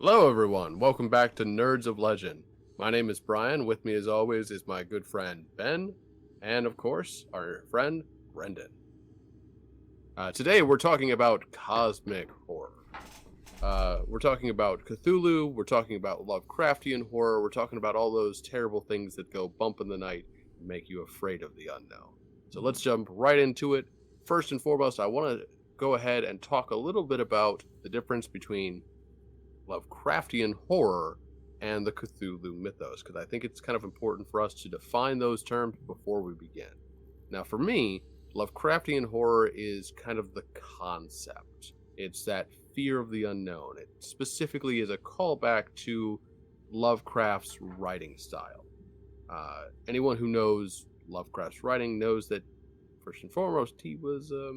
Hello, everyone. Welcome back to Nerds of Legend. My name is Brian. With me, as always, is my good friend Ben, and of course, our friend Brendan. Today, we're talking about cosmic horror. We're talking about Cthulhu. We're talking about Lovecraftian horror. We're talking about all those terrible things that go bump in the night and make you afraid of the unknown. So let's jump right into it. First and foremost, I want to go ahead and talk a little bit about the difference between Lovecraftian horror and the Cthulhu mythos, because I think it's kind of important for us to define those terms before we begin. Now, for me, Lovecraftian horror is kind of the concept. It's that fear of the unknown. It specifically is a callback to Lovecraft's writing style. Anyone who knows Lovecraft's writing knows that, first and foremost, he was a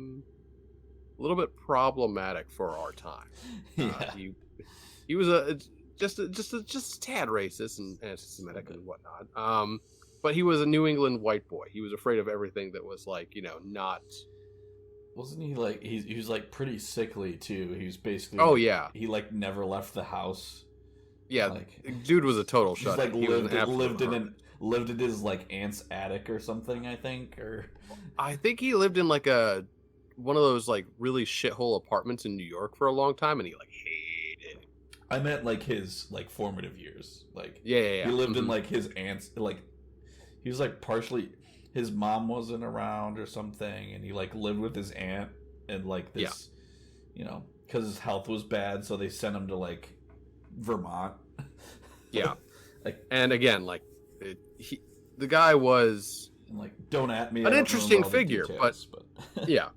little bit problematic for our time. Yeah. He was just a tad racist and anti-Semitic and whatnot. But he was a New England white boy. He was afraid of everything that was not. Wasn't he like he was like pretty sickly too? He was basically Oh yeah, he like never left the house. yeah. Like Dude was a total he's shut. like He was an absolute lived in his like aunt's attic or something, I think. Or I think he lived in like one of those like really shithole apartments in New York for a long time, and he like hated it. I meant like his like formative years. Like Yeah. he lived in like his aunt's like he was like partially his mom wasn't around or something, and he like lived with his aunt and like this, because his health was bad, so they sent him to like Vermont. Yeah. Like, and again, the guy was and like don't at me. an interesting figure, but yeah,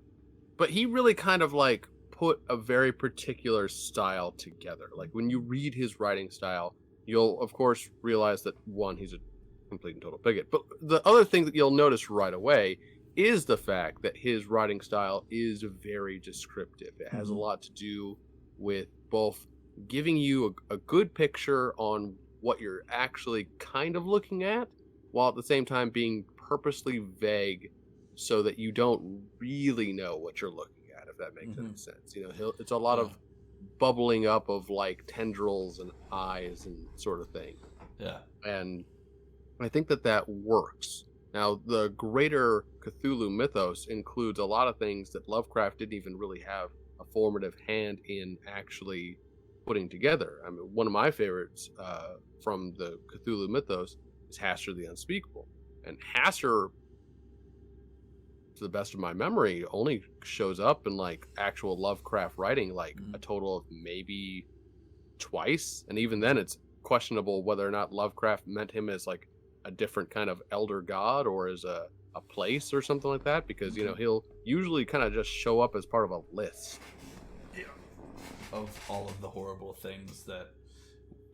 but he really kind of like put a very particular style together. Like when you read his writing style, you'll of course realize that one, he's a complete and total bigot. But the other thing that you'll notice right away is the fact that his writing style is very descriptive. It has a lot to do with both giving you a good picture on what you're actually kind of looking at, while at the same time being purposely vague so that you don't really know what you're looking at, if that makes any sense. It's a lot of bubbling up of like tendrils and eyes and sort of thing. Yeah. And I think that works. Now, the greater Cthulhu mythos includes a lot of things that Lovecraft didn't even really have a formative hand in actually putting together. I mean, one of my favorites from the Cthulhu mythos is Hastur the Unspeakable. And Hastur, to the best of my memory, only shows up in like actual Lovecraft writing like a total of maybe twice. And even then, it's questionable whether or not Lovecraft meant him as like a different kind of elder god or as a place or something like that, because he'll usually kind of just show up as part of a list Of all of the horrible things that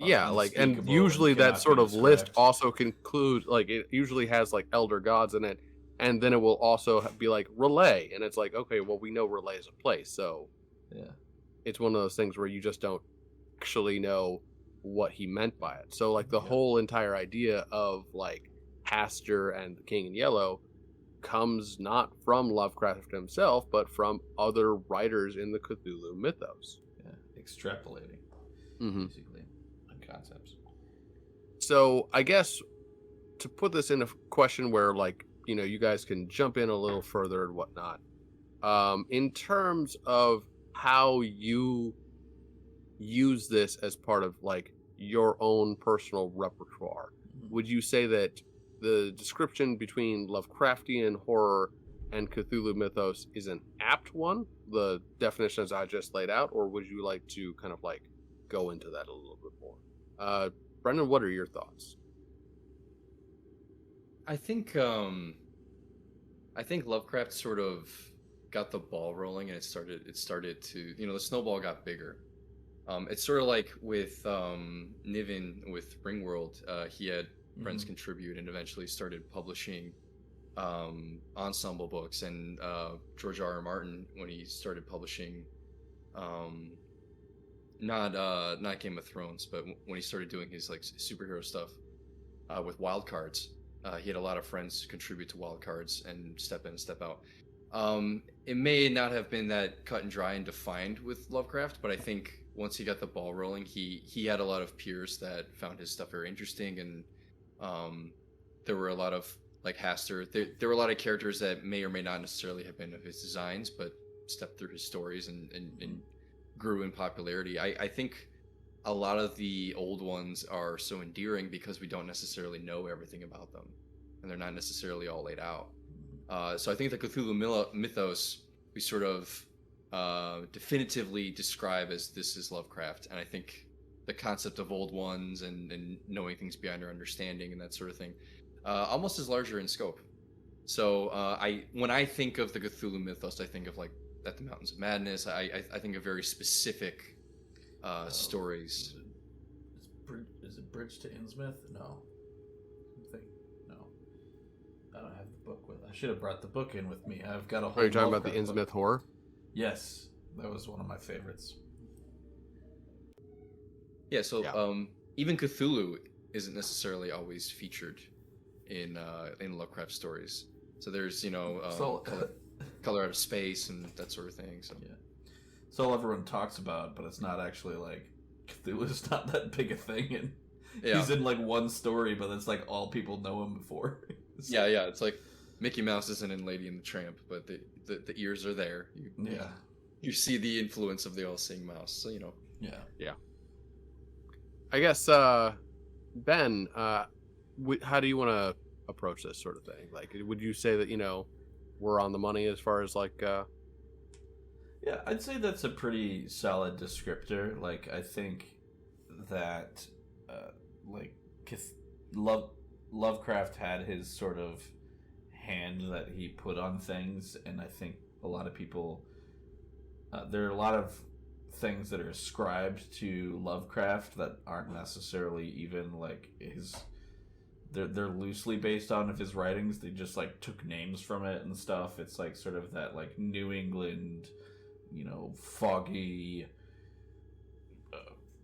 and usually that sort of list also concludes, like, it usually has like elder gods in it, and then it will also be like Relay, and it's like, okay, well, we know Relay is a place, so yeah, it's one of those things where you just don't actually know what he meant by it. So like the whole entire idea of like Hastur and the King in Yellow comes not from Lovecraft himself, but from other writers in the Cthulhu mythos. Yeah, extrapolating basically on concepts. So I guess to put this in a question where like you guys can jump in a little further and whatnot, in terms of how you use this as part of like your own personal repertoire, would you say that the description between Lovecraftian horror and Cthulhu mythos is an apt one, the definitions I just laid out, or would you like to kind of like go into that a little bit more? Brendan, what are your thoughts? I think Lovecraft sort of got the ball rolling, and it started to, the snowball got bigger. It's sort of like with Niven with Ringworld. He had friends contribute and eventually started publishing ensemble books, and George R.R. Martin, when he started publishing not Game of Thrones, but when he started doing his like superhero stuff with Wild Cards, he had a lot of friends contribute to Wild Cards and step in and step out. It may not have been that cut and dry and defined with Lovecraft, but I think once he got the ball rolling, he had a lot of peers that found his stuff very interesting, and there were a lot of like Haster. There were a lot of characters that may or may not necessarily have been of his designs, but stepped through his stories and grew in popularity. I think a lot of the old ones are so endearing because we don't necessarily know everything about them, and they're not necessarily all laid out. So I think the Cthulhu mythos we sort of definitively describe as this is Lovecraft, and I think the concept of old ones and knowing things beyond our understanding and that sort of thing almost is larger in scope. So when I think of the Cthulhu mythos, I think of like at the Mountains of Madness. I think of very specific stories. Is it Bridge to Innsmouth? No. Something. No. I don't have the book with. I should have brought the book in with me. I've got a whole. Are you talking about the Lovecraft Innsmouth book. horror? Yes, that was one of my favorites. Yeah. So even Cthulhu isn't necessarily always featured in Lovecraft stories. So there's color out of space and that sort of thing. So yeah, it's all everyone talks about, but it's not actually like Cthulhu's not that big a thing, and he's in like one story, but it's like all people know him for. Yeah, it's like Mickey Mouse isn't in Lady and the Tramp, but the ears are there. You see the influence of the all-seeing mouse. So Yeah. I guess Ben, how do you want to approach this sort of thing? Like, would you say that we're on the money as far as like? Yeah, I'd say that's a pretty solid descriptor. Like, I think that Lovecraft had his sort of hand that he put on things, and I think a lot of people, there are a lot of things that are ascribed to Lovecraft that aren't necessarily even like his. They're loosely based on of his writings. They just like took names from it and stuff. It's like sort of that like New England, foggy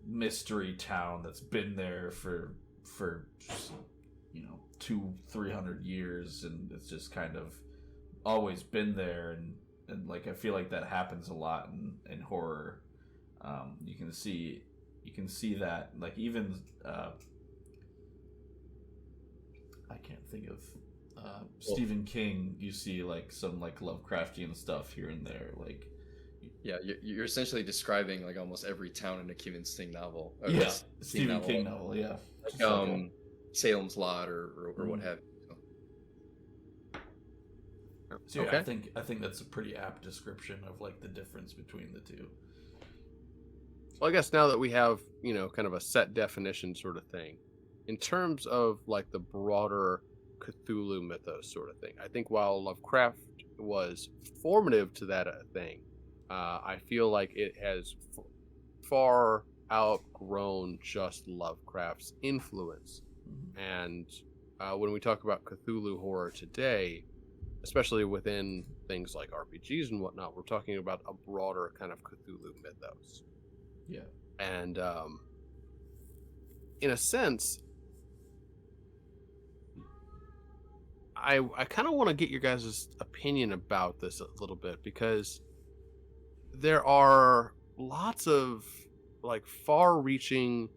mystery town that's been there for 200-300 years, and it's just kind of always been there, and like I feel like that happens a lot in horror. You can see that like even I can't think of Stephen King. You see like some like Lovecraftian stuff here and there, like. Yeah, you're essentially describing like almost every town in a Kevin Sting novel. Yeah, Stephen King novel. Yeah, like, Salem's Lot or what have you. So yeah, Okay. I think that's a pretty apt description of like the difference between the two. Well, I guess now that we have kind of a set definition sort of thing, in terms of like the broader Cthulhu mythos sort of thing, I think while Lovecraft was formative to that thing. I feel like it has far outgrown just Lovecraft's influence. And when we talk about Cthulhu horror today, especially within things like RPGs and whatnot, we're talking about a broader kind of Cthulhu mythos. Yeah. And in a sense, I kind of want to get your guys' opinion about this a little bit, because there are lots of like far-reaching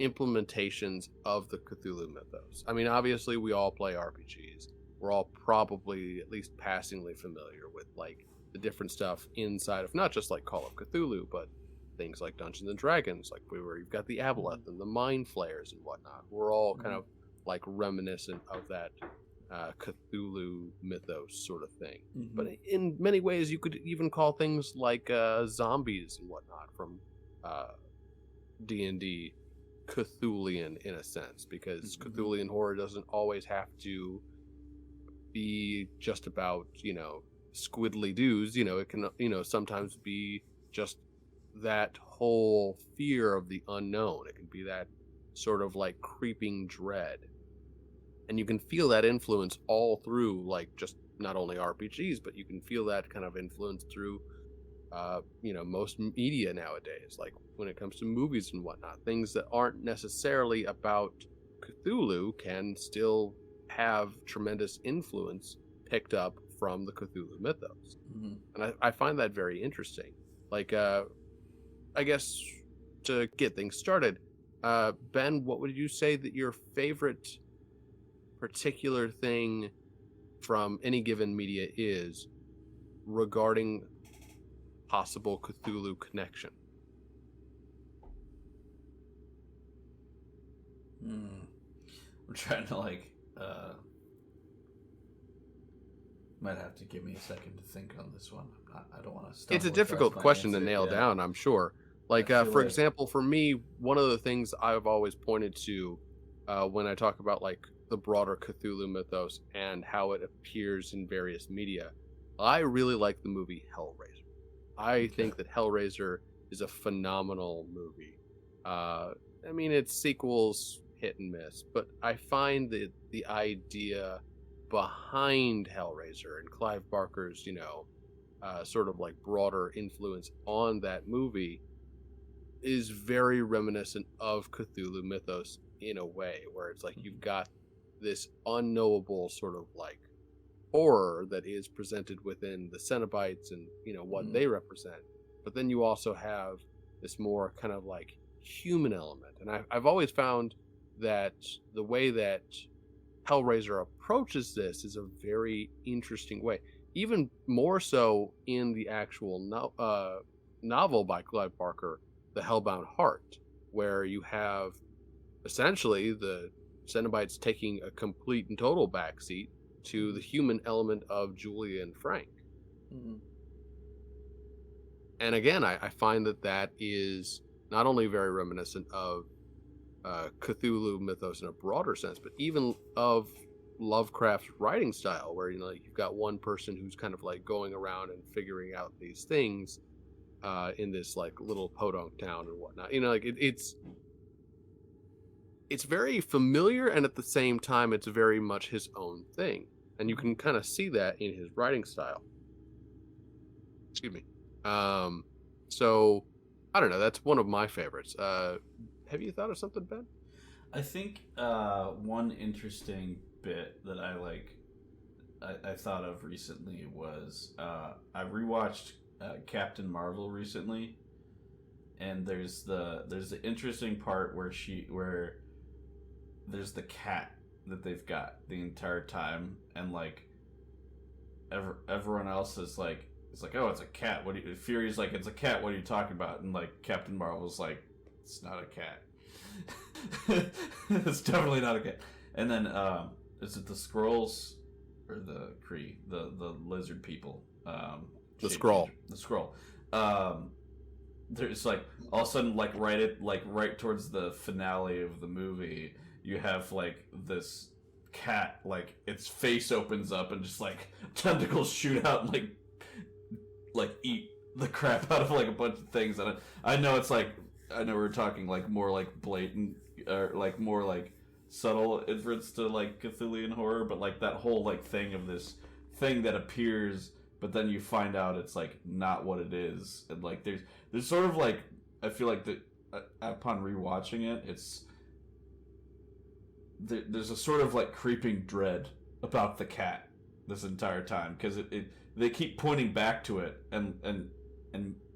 implementations of the Cthulhu mythos. I mean, obviously we all play RPGs. We're all probably at least passingly familiar with like the different stuff inside of not just like Call of Cthulhu, but things like Dungeons and Dragons, like where you've got the Aboleth and the Mind Flayers and whatnot. We're all kind of like reminiscent of that Cthulhu mythos sort of thing. But in many ways you could even call things like zombies and whatnot from D&D Cthulian in a sense, because Cthulian horror doesn't always have to be just about squiddly doos. It can sometimes be just that whole fear of the unknown. It can be that sort of like creeping dread. And you can feel that influence all through, like, just not only RPGs, but you can feel that kind of influence through, most media nowadays. Like, when it comes to movies and whatnot, things that aren't necessarily about Cthulhu can still have tremendous influence picked up from the Cthulhu mythos. And I find that very interesting. Like, I guess to get things started, Ben, what would you say that your favorite particular thing from any given media is regarding possible Cthulhu connection? I'm trying to might have to give me a second to think on this one. I don't want to. It's a difficult question to nail down, I'm sure. Like, for example, for me, one of the things I've always pointed to when I talk about like the broader Cthulhu mythos and how it appears in various media, I really like the movie Hellraiser. I think that Hellraiser is a phenomenal movie. I mean, its sequels hit and miss, but I find that the idea behind Hellraiser and Clive Barker's, sort of like broader influence on that movie is very reminiscent of Cthulhu mythos in a way, where it's like you've got this unknowable sort of like horror that is presented within the Cenobites and what they represent, but then you also have this more kind of like human element. And I've always found that the way that Hellraiser approaches this is a very interesting way, even more so in the actual novel by Clive Barker, The Hellbound Heart, where you have essentially the Cenobites taking a complete and total backseat to the human element of Julia and Frank. Mm-hmm. And again, I find that is not only very reminiscent of Cthulhu mythos in a broader sense, but even of Lovecraft's writing style, where you've got one person who's kind of like going around and figuring out these things in this like little podunk town and whatnot. It's very familiar, and at the same time, it's very much his own thing, and you can kind of see that in his writing style. Excuse me. So I don't know. That's one of my favorites. Have you thought of something, Ben? I think one interesting bit that I thought of recently was I rewatched Captain Marvel recently, and there's the interesting part where there's the cat that they've got the entire time, and like everyone else is like, it's like, oh, it's a cat. Fury's like, it's a cat. What are you talking about? And like Captain Marvel's like, it's not a cat. It's definitely not a cat. And then is it the Skrulls or the Kree, the lizard people? The Skrull. The Skrull. There's like all of a sudden right towards the finale of the movie, you have like this cat, like its face opens up and just like tentacles shoot out and like eat the crap out of like a bunch of things. And I know it's like, I know we're talking like more like blatant or like more like subtle inference to like Cthulhian horror, but like that whole like thing of this thing that appears, but then you find out it's like not what it is. And like there's sort of like, I feel like that upon rewatching it, there's a sort of like creeping dread about the cat this entire time, because they keep pointing back to it and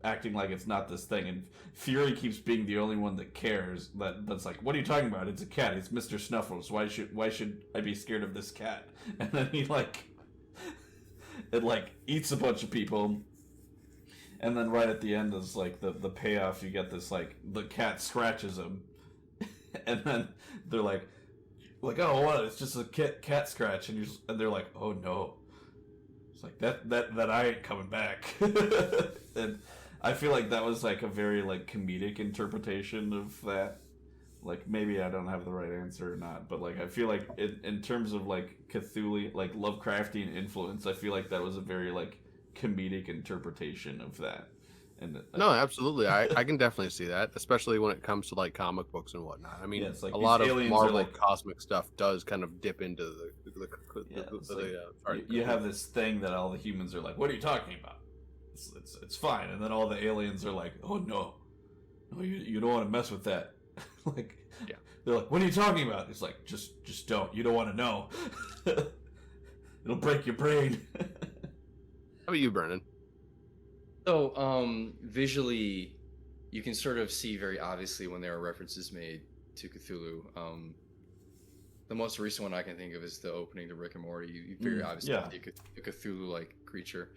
acting like it's not this thing, and Fury keeps being the only one that cares. That's like, what are you talking about? It's a cat. It's Mr. Snuffles. Why should I be scared of this cat? And then he it eats a bunch of people, and then right at the end is like the payoff. You get this like the cat scratches him, and then they're like, oh, what? It's just a cat scratch, and they're like, oh no. It's like that I ain't coming back. And I feel like that was like a very like comedic interpretation of that. Like, maybe I don't have the right answer or not, but like I feel like in terms of like Cthulhu, like Lovecraftian influence, I feel like that was a very like comedic interpretation of that. And no, absolutely, I can definitely see that, especially when it comes to like comic books and whatnot. I mean, like a lot of Marvel like, cosmic stuff does kind of dip into you have this thing that all the humans are like, what are you talking about? It's fine, and then all the aliens are like, oh no, you don't want to mess with that. Like, yeah, they're like, what are you talking about? It's like, just don't. You don't want to know. It'll break your brain. How about you, Brennan? So, visually, you can sort of see very obviously when there are references made to Cthulhu. The most recent one I can think of is the opening to Rick and Morty. You very obviously yeah. see a Cthulhu-like creature.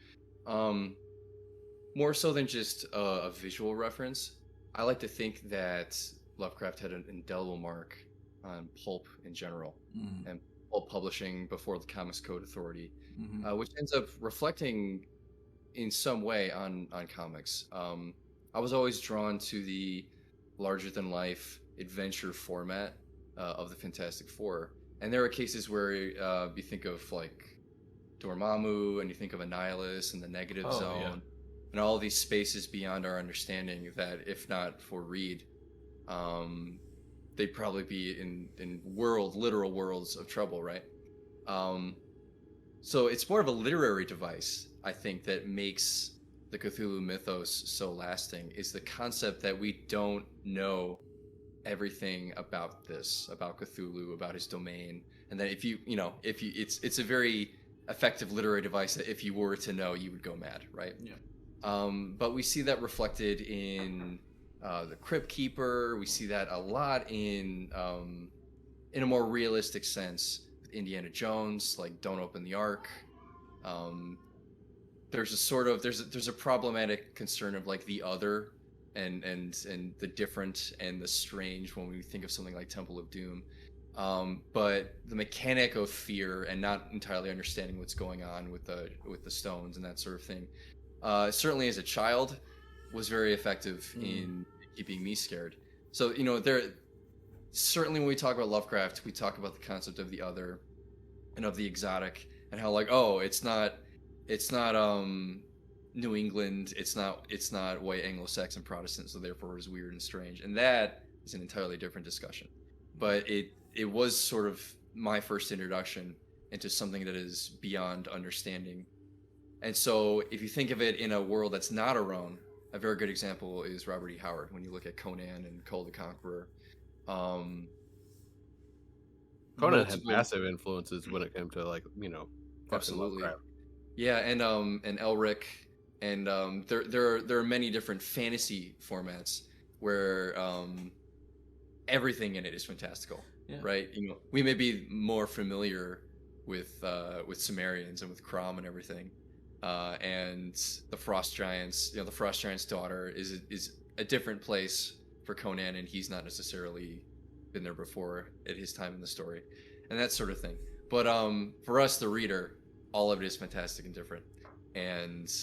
More so than just a visual reference, I like to think that Lovecraft had an indelible mark on pulp in general, and pulp publishing before the Comics Code Authority, which ends up reflecting in some way on comics. I was always drawn to the larger-than-life adventure format of the Fantastic Four, and there are cases where you think of like Dormammu, and you think of Annihilus and the Negative Zone. Yeah. And all these spaces beyond our understanding that, if not for Reed, they'd probably be in literal worlds of trouble, right? So it's more of a literary device, I think, that makes the Cthulhu mythos so lasting, is the concept that we don't know everything about Cthulhu, about his domain, and that if it's a very effective literary device that if you were to know, you would go mad, right? Yeah. But we see that reflected in the Crypt Keeper. We see that a lot in a more realistic sense with Indiana Jones, like Don't Open the Ark. There's a sort of there's a problematic concern of like the other and the different and the strange when we think of something like Temple of Doom. But the mechanic of fear and not entirely understanding what's going on with the stones and that sort of thing. Certainly as a child was very effective in keeping me scared. So, certainly when we talk about Lovecraft, we talk about the concept of the other and of the exotic, and how like, oh, it's not New England, it's not white Anglo-Saxon Protestant, so therefore it's weird and strange. And that is an entirely different discussion. But it was sort of my first introduction into something that is beyond understanding. And so if you think of it in a world that's not our own, a very good example is Robert E. Howard. When you look at Conan and Kull the Conqueror, Conan had massive influences when it came to like absolutely, Lovecraft. Yeah, and Elric, and there are many different fantasy formats where everything in it is fantastical, right? We may be more familiar with Sumerians and with Crom and everything. And the Frost Giants, the Frost Giant's daughter is a different place for Conan, and he's not necessarily been there before at his time in the story, and that sort of thing. But for us, the reader, all of it is fantastic and different, and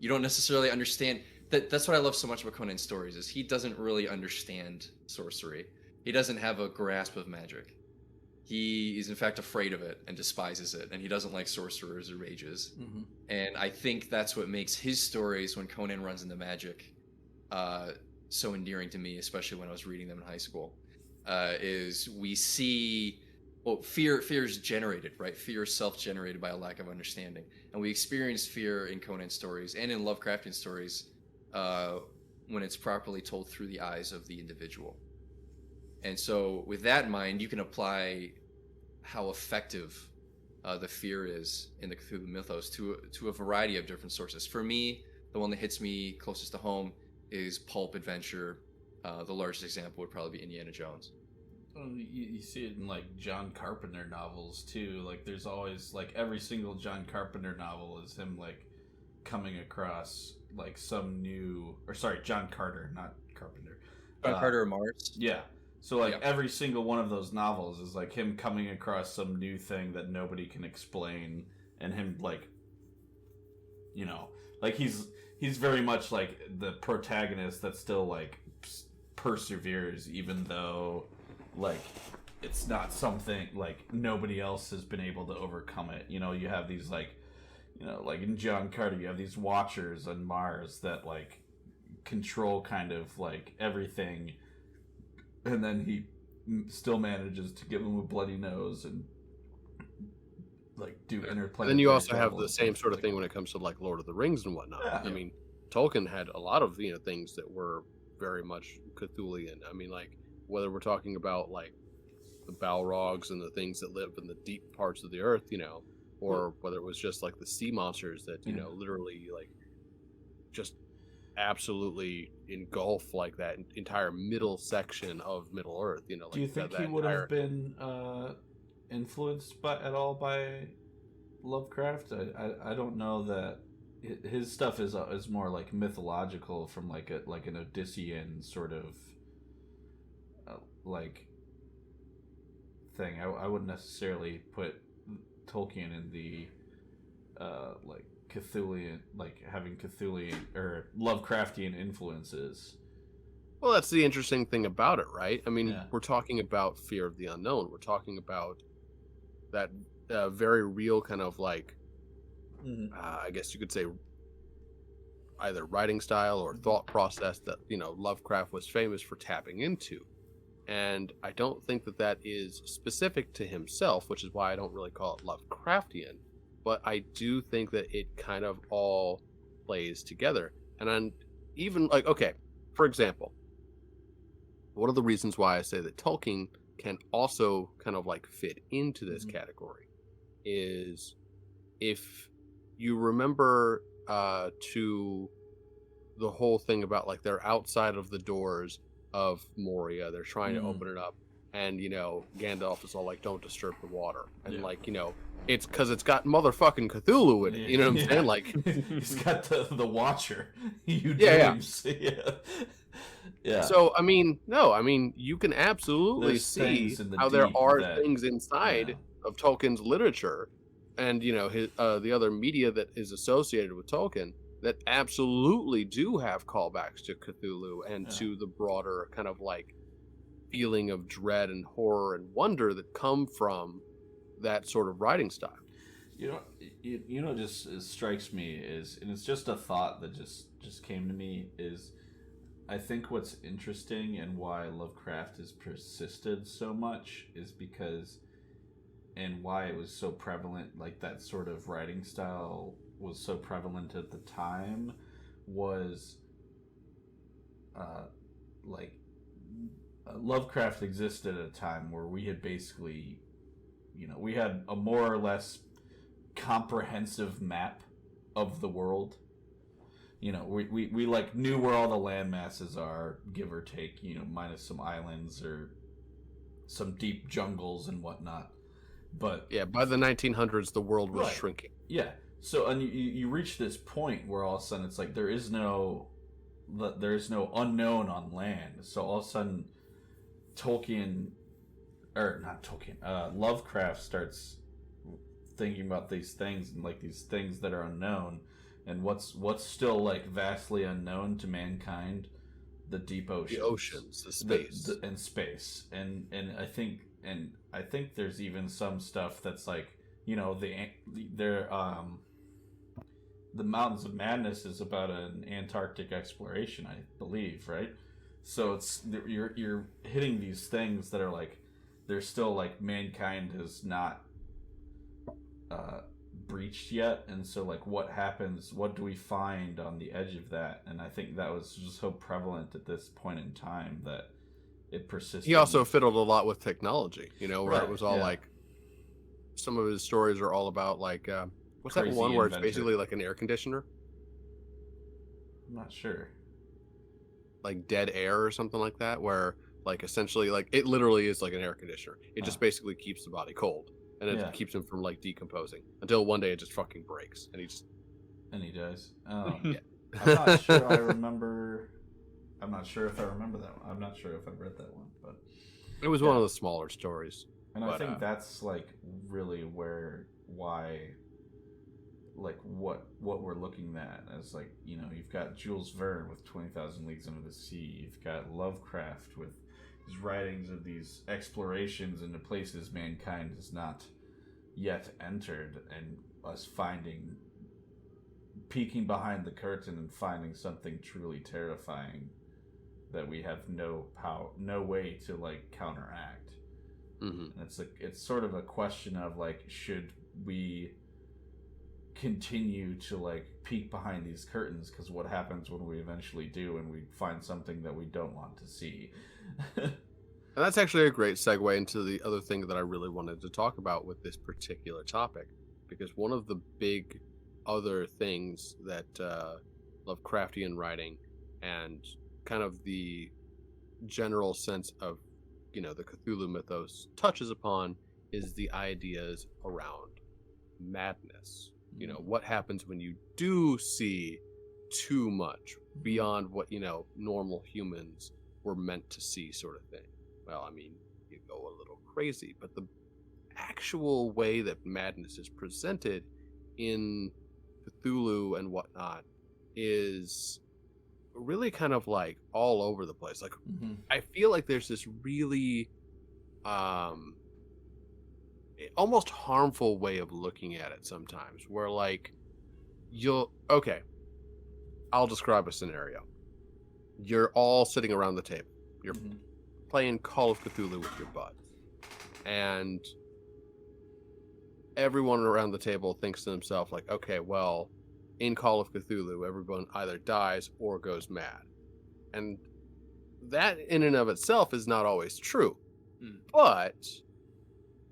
you don't necessarily understand that. That's what I love so much about Conan's stories, is he doesn't really understand sorcery. He doesn't have a grasp of magic. He is in fact afraid of it and despises it, and he doesn't like sorcerers or mages. And I think that's what makes his stories, when Conan runs into magic, so endearing to me, especially when I was reading them in high school. Is we see, well, fear is generated, right? Fear is self-generated by a lack of understanding, and we experience fear in Conan stories and in Lovecraftian stories when it's properly told through the eyes of the individual. And so with that in mind, you can apply how effective the fear is in the Cthulhu mythos to a variety of different sources. For me, the one that hits me closest to home is pulp adventure. The largest example would probably be Indiana Jones. Well, you see it in like John Carpenter novels too. Like there's always like every single John Carpenter novel is him like coming across like some new, or sorry, John Carter, not Carpenter. John Carter of Mars. Yeah. So like every single one of those novels is like him coming across some new thing that nobody can explain, and him like, like he's very much like the protagonist that still like perseveres, even though like it's not something like nobody else has been able to overcome it. You have these like, like in John Carter, you have these watchers on Mars that like control kind of like everything. And then he still manages to give him a bloody nose and like do interplanetary. And then you also have the same sort of thing when it comes to like Lord of the Rings and whatnot. Yeah. I mean, Tolkien had a lot of things that were very much Cthulian. I mean, like whether we're talking about like the Balrogs and the things that live in the deep parts of the earth, or whether it was just like the sea monsters that literally like just absolutely engulf like that entire middle section of Middle Earth. You know, like Do you think that he would entire. have been influenced by at all by Lovecraft? I don't know that his stuff is more like mythological from like an Odyssean sort of like thing. I wouldn't necessarily put Tolkien in the like Cthulhian, like having Cthulhian or Lovecraftian influences. Well, that's the interesting thing about it, right? I mean, Yeah. we're talking about fear of the unknown. We're talking about that very real kind of like, I guess you could say, either writing style or thought process that, you know, Lovecraft was famous for tapping into. And I don't think that that is specific to himself, which is why I don't really call it Lovecraftian. But I do think that it kind of all plays together. And I'm even like, okay, for example, one of the reasons why I say that Tolkien can also kind of like fit into this category is if you remember to the whole thing about like they're outside of the doors of Moria, they're trying to open it up, and you know Gandalf is all like, "Don't disturb the water," and like, you know, it's because it's got motherfucking Cthulhu in it. You know what I'm saying? Like, he's got the Watcher. You Yeah. Yeah. So I mean, no, I mean you can absolutely There's see things in the how there deep are that- things inside of Tolkien's literature, and you know his the other media that is associated with Tolkien that absolutely do have callbacks to Cthulhu and to the broader kind of like feeling of dread and horror and wonder that come from that sort of writing style. You know, just it strikes me is, and it's just a thought that just came to me is, I think what's interesting and why Lovecraft has persisted so much is because, and why it was so prevalent, like that sort of writing style was so prevalent at the time, was Lovecraft existed at a time where we had basically, you know, we had a more or less comprehensive map of the world. You know, we like knew where all the land masses are, give or take, you know, minus some islands or some deep jungles and whatnot. But yeah, by the 1900s, the world was Right. shrinking. yeah, so and you reach this point where all of a sudden it's like there is no unknown on land. So all of a sudden, Lovecraft starts thinking about these things and like these things that are unknown, and what's still like vastly unknown to mankind, the deep oceans, The space. and space, and I think there's even some stuff that's like, you know, the Mountains of Madness is about an Antarctic exploration, I believe, right? So it's you're hitting these things that are like, they're still like mankind has not breached yet, and so like what happens, what do we find on the edge of that? And I think that was just so prevalent at this point in time that it persisted. He also fiddled a lot with technology, you know, where Right, it was all yeah. like, some of his stories are all about like, what's that Crazy one where it's inventor. basically like an air conditioner, I'm not sure. like Dead Air or something like that, where like essentially like it literally is like an air conditioner. It just basically keeps the body cold, and it Yeah. keeps him from like decomposing until one day it just fucking breaks and he just And he does. Yeah. I'm not sure I remember. I'm not sure if I remember that one. I'm not sure if I read that one, but It was one of the smaller stories. and I But, think that's like really why like what we're looking at as, like, you know, you've got Jules Verne with 20,000 Leagues Under the Sea. You've got Lovecraft with his writings of these explorations into places mankind has not yet entered, and us peeking behind the curtain and finding something truly terrifying that we have no way to like counteract. Mhm. And it's sort of a question of like, should we continue to like peek behind these curtains, because what happens when we eventually do and we find something that we don't want to see? And that's actually a great segue into the other thing that I really wanted to talk about with this particular topic, because one of the big other things that Lovecraftian writing, and kind of the general sense of, the Cthulhu mythos touches upon is the ideas around madness. What happens when you do see too much beyond what, normal humans were meant to see, sort of thing. Well, I mean, you go a little crazy, but the actual way that madness is presented in Cthulhu and whatnot is really kind of like all over the place. Like, I feel like there's this really almost harmful way of looking at it sometimes, where like I'll describe a scenario. You're all sitting around the table. You're playing Call of Cthulhu with your bud, and everyone around the table thinks to themselves like, okay, well, in Call of Cthulhu, everyone either dies or goes mad. And that in and of itself is not always true. But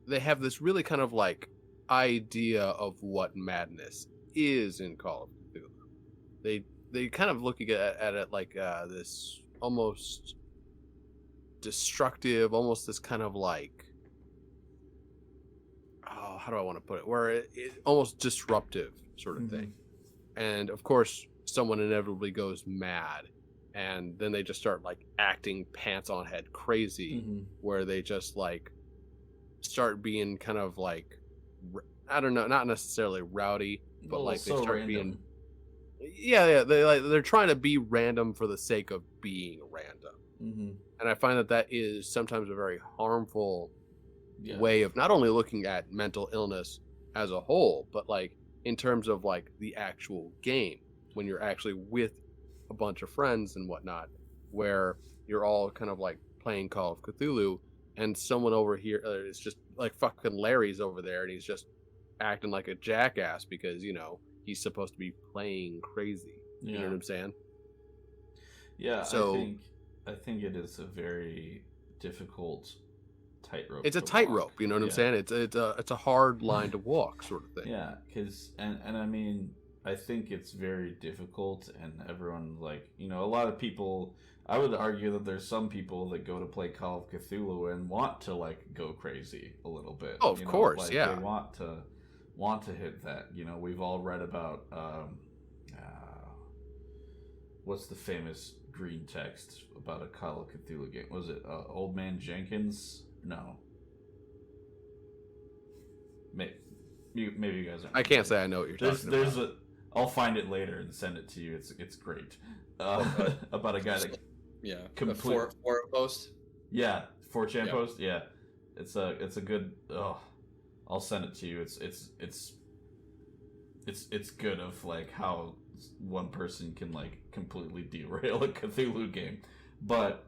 they have this really kind of like idea of what madness is in Call of Cthulhu. They kind of look at it like this almost destructive, almost this kind of like, how do I want to put it? Where it almost disruptive sort of thing. And of course, someone inevitably goes mad, and then they just start like acting pants on head crazy, where they just like start being kind of like, I don't know, not necessarily rowdy, but like they start being, they're trying to be random for the sake of being random. And I find that is sometimes a very harmful way of not only looking at mental illness as a whole, but like in terms of like the actual game, when you're actually with a bunch of friends and whatnot, where you're all kind of like playing Call of Cthulhu, and someone over here is just like fucking Larry's over there, and he's just acting like a jackass because he's supposed to be playing crazy. You know what I'm saying? Yeah. So I think it is a very difficult tightrope. It's a tightrope, you know what I'm saying? It's a hard line to walk, sort of thing. Yeah, because and I mean, I think it's very difficult, and everyone like a lot of people. I would argue that there's some people that go to play Call of Cthulhu and want to like go crazy a little bit. Oh, of course, like, yeah. They want to hit that. We've all read about what's the famous green text about a Call of Cthulhu game? Was it Old Man Jenkins? No. Maybe you guys aren't. I can't say I know what you're talking about. I'll find it later and send it to you. It's great. About a guy that forum post. Yeah, 4chan post. Yeah, it's a good. I'll send it to you. It's good of like how one person can like completely derail a Cthulhu game, but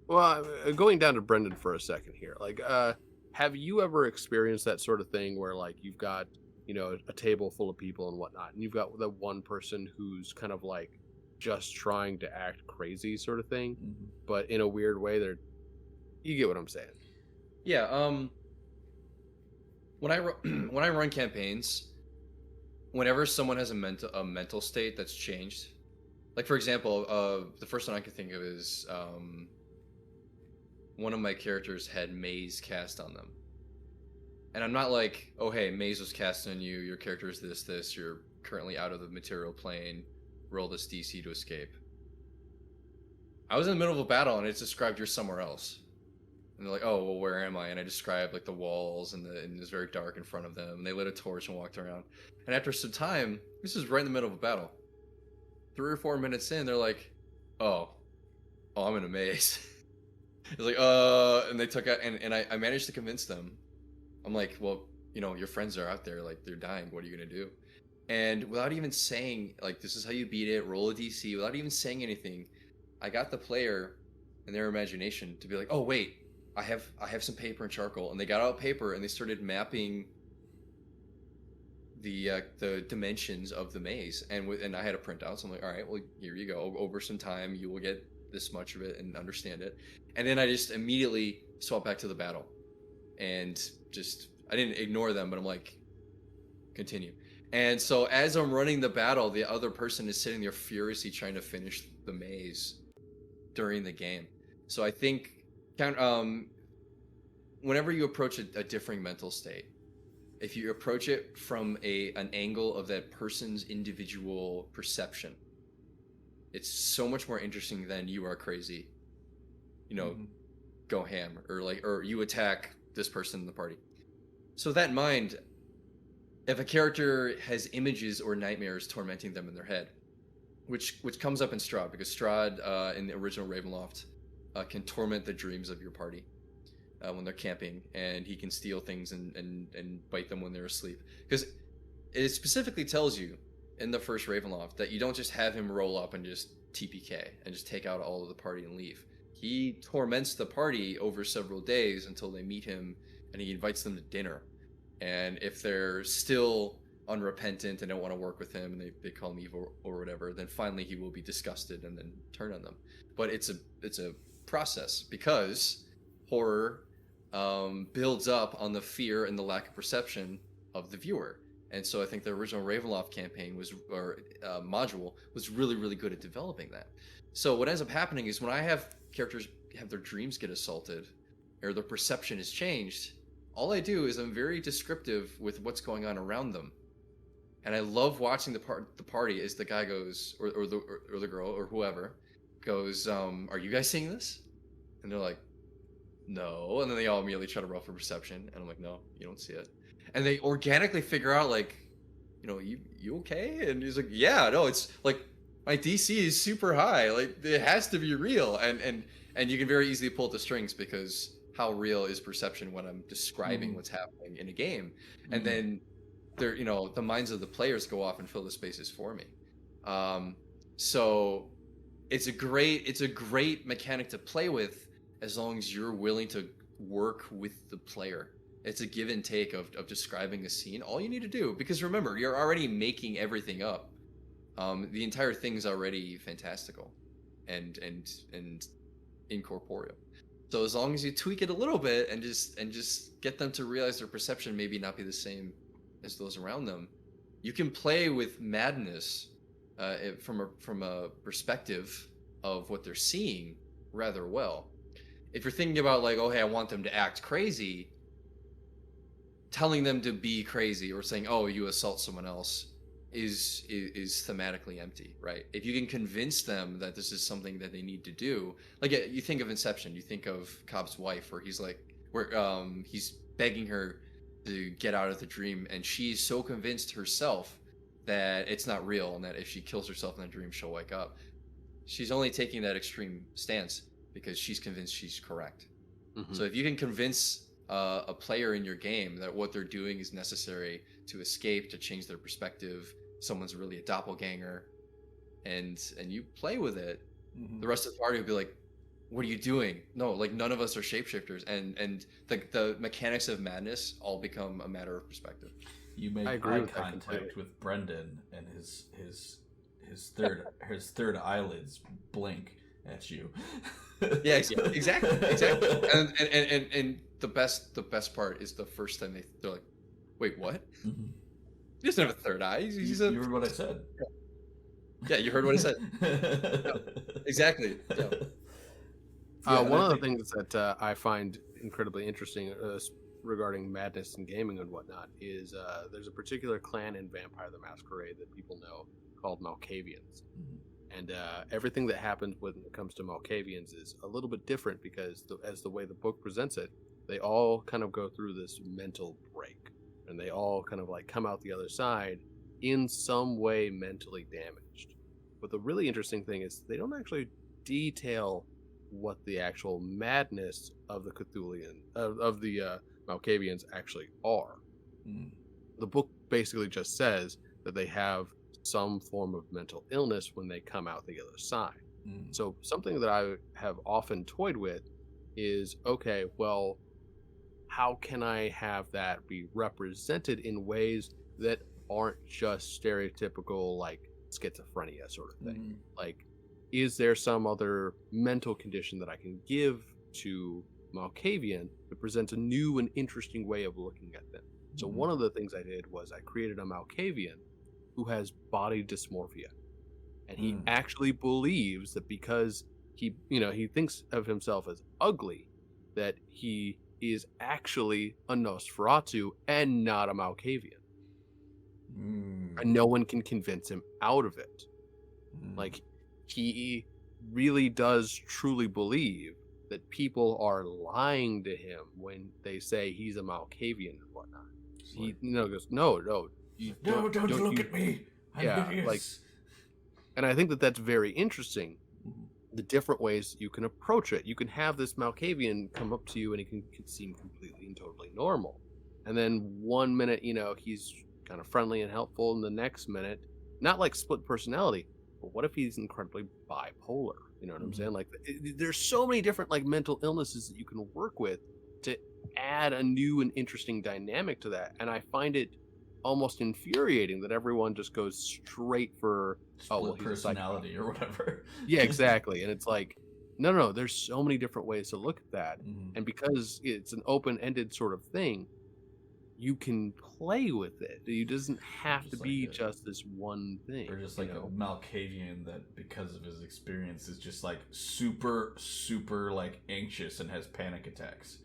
Well, going down to Brendan for a second here, like, have you ever experienced that sort of thing where like you've got a table full of people and whatnot, and you've got the one person who's kind of like just trying to act crazy, sort of thing, but in a weird way, you get what I'm saying? Yeah. When I run campaigns, whenever someone has a mental state that's changed, like for example, the first one I can think of is one of my characters had maze cast on them. And I'm not like, oh hey, maze was cast on you, your character is this, you're currently out of the material plane, roll this DC to escape. I was in the middle of a battle and it's described you're somewhere else. And they're like, oh, well, where am I? And I described like the walls and it was very dark in front of them. And they lit a torch and walked around. And after some time, this is right in the middle of a battle. 3 or 4 minutes in, they're like, oh, I'm in a maze. It's like, and they took out, and I managed to convince them. I'm like, well, your friends are out there, like, they're dying. What are you going to do? And without even saying, like, this is how you beat it, roll a DC, without even saying anything, I got the player and their imagination to be like, oh, wait, I have some paper and charcoal. And they got out paper and they started mapping the dimensions of the maze. And I had a printout, so I'm like, all right, well, here you go. Over some time, you will get this much of it and understand it. And then I just immediately swapped back to the battle. And I didn't ignore them, but I'm like, continue. And so as I'm running the battle, the other person is sitting there furiously trying to finish the maze during the game. So I think whenever you approach a differing mental state, if you approach it from an angle of that person's individual perception, it's so much more interesting than you are crazy. Go ham, or you attack this person in the party. So with that in mind, if a character has images or nightmares tormenting them in their head, which comes up in Strahd, because Strahd in the original Ravenloft can torment the dreams of your party when they're camping, and he can steal things and bite them when they're asleep. Because it specifically tells you in the first Ravenloft that you don't just have him roll up and just TPK and just take out all of the party and leave. He torments the party over several days until they meet him, and he invites them to dinner. And if they're still unrepentant and don't want to work with him, and they call him evil or whatever, then finally he will be disgusted and then turn on them. But it's a process, because horror builds up on the fear and the lack of perception of the viewer. And so I think the original Ravenloft campaign module was really, really good at developing that. So what ends up happening is when I have characters have their dreams get assaulted, or their perception is changed, all I do is I'm very descriptive with what's going on around them. And I love watching the party as the guy goes, or the girl, or whoever goes, are you guys seeing this? And they're like, no. And then they all immediately try to roll for perception. And I'm like, no, you don't see it. And they organically figure out, like, you okay? And he's like, yeah, no, it's like, my DC is super high. Like, it has to be real. And you can very easily pull the strings, because how real is perception when I'm describing what's happening in a game? And then the minds of the players go off and fill the spaces for me. So it's a great mechanic to play with, as long as you're willing to work with the player. It's a give and take of describing a scene. All you need to do, because remember, you're already making everything up. The entire thing's already fantastical and incorporeal. So as long as you tweak it a little bit and just get them to realize their perception maybe not be the same as those around them, you can play with madness from a perspective of what they're seeing rather well. If you're thinking about, like, oh, hey, I want them to act crazy, telling them to be crazy or saying, oh, you assault someone else is thematically empty, right? If you can convince them that this is something that they need to do, like, you think of Inception, you think of Cobb's wife, where he's begging her to get out of the dream, and she's so convinced herself that it's not real, and that if she kills herself in the dream, she'll wake up. She's only taking that extreme stance because she's convinced she's correct. So if you can convince a player in your game that what they're doing is necessary to escape, to change their perspective, someone's really a doppelganger, and you play with it, the rest of the party will be like, what are you doing? No, like, none of us are shapeshifters, and the mechanics of madness all become a matter of perspective. You make eye contact with Brendan, and his third eyelids blink at you. Yeah, exactly. And the best part is the first time they're like, wait, what? He doesn't have a third eye. You heard what I said. Yeah, you heard what I said. No, exactly. One of the things that I find incredibly interesting regarding madness and gaming and whatnot is there's a particular clan in Vampire the Masquerade that people know called Malkavians. And everything that happens when it comes to Malkavians is a little bit different, because as the way the book presents it, they all kind of go through this mental break, and they all kind of like come out the other side in some way mentally damaged. But the really interesting thing is they don't actually detail what the actual madness of the Cthulhian of the Malkavians actually are. The book basically just says that they have some form of mental illness when they come out the other side. So something that I have often toyed with is, okay, well, how can I have that be represented in ways that aren't just stereotypical, like, schizophrenia sort of thing? Like, is there some other mental condition that I can give to Malkavian that presents a new and interesting way of looking at them? So one of the things I did was I created a Malkavian who has body dysmorphia. And he actually believes that because he thinks of himself as ugly, that he is actually a Nosferatu and not a Malkavian. And no one can convince him out of it. Like, he really does truly believe that people are lying to him when they say he's a Malkavian and whatnot. He goes, no, don't look at me. I'm hideous. And I think that that's very interesting. The different ways you can approach it. You can have this Malkavian come up to you and he can seem completely and totally normal. And then one minute, he's kind of friendly and helpful, and the next minute, not like split personality, but what if he's incredibly bipolar? You know what I'm saying? Like, there's so many different like mental illnesses that you can work with to add a new and interesting dynamic to that. And I find it almost infuriating that everyone just goes straight for split personality or whatever. Yeah, exactly. And it's like, no, there's so many different ways to look at that. And because it's an open-ended sort of thing, you can play with it. It doesn't have to be just this one thing. Or just like a Malkavian that, because of his experience, is just like super, super like anxious and has panic attacks.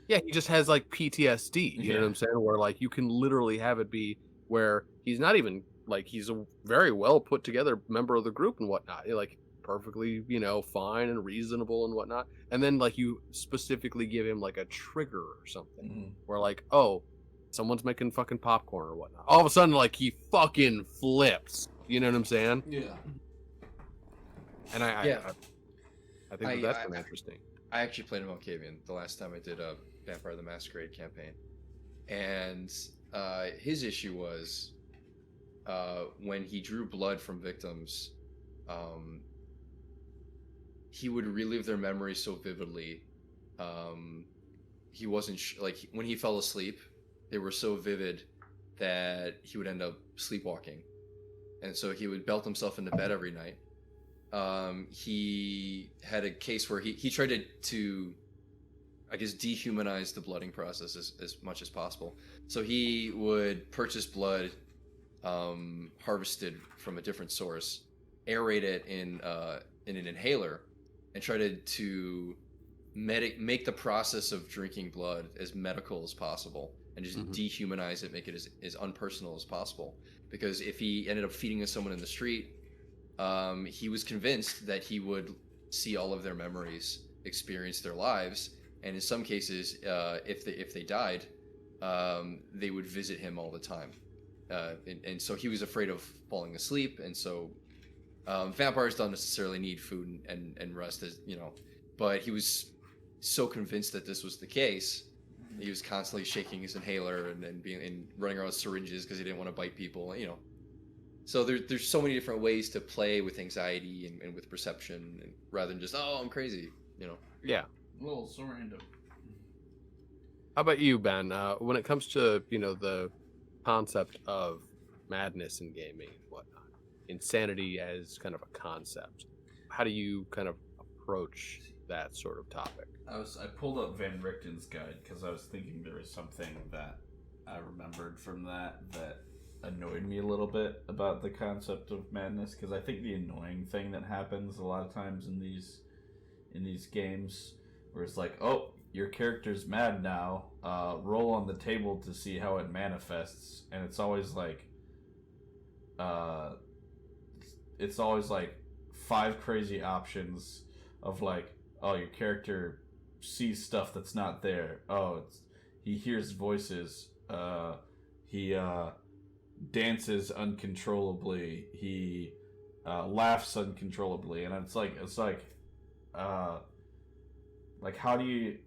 Yeah, he just has like PTSD. You know what I'm saying? Where like you can literally have it be where he's not even like, he's a very well put together member of the group and whatnot. Like perfectly, fine and reasonable and whatnot. And then like you specifically give him like a trigger or something where like, oh, someone's making fucking popcorn or whatnot. All of a sudden, like he fucking flips. You know what I'm saying? Yeah. And I think that's kind of interesting. I actually played a Malkavian the last time I did a Vampire the Masquerade campaign, and his issue was when he drew blood from victims, he would relive their memories so vividly. He wasn't like when he fell asleep, they were so vivid that he would end up sleepwalking, and so he would belt himself into bed every night. He had a case where he tried to I guess dehumanize the blooding process as much as possible. So he would purchase blood harvested from a different source, aerate it in an inhaler, and try to make the process of drinking blood as medical as possible, and just dehumanize it, make it as unpersonal as possible. Because if he ended up feeding someone in the street, he was convinced that he would see all of their memories, experience their lives, and in some cases, if they died, they would visit him all the time. And so he was afraid of falling asleep, and so vampires don't necessarily need food and rest, as but he was so convinced that this was the case. He was constantly shaking his inhaler and running around with syringes because he didn't want to bite people. So there's so many different ways to play with anxiety and with perception, and rather than just, oh, I'm crazy. Yeah. A little random. How about you, Ben? When it comes to the concept of madness in gaming and whatnot, insanity as kind of a concept, how do you kind of approach that sort of topic? I pulled up Van Richten's guide because I was thinking there was something that I remembered from that annoyed me a little bit about the concept of madness, because I think the annoying thing that happens a lot of times in these games, where it's like, oh, your character's mad now, roll on the table to see how it manifests, and it's always like 5 crazy options of like, oh, your character sees stuff that's not there, he hears voices, he dances uncontrollably, he laughs uncontrollably, and it's like how do you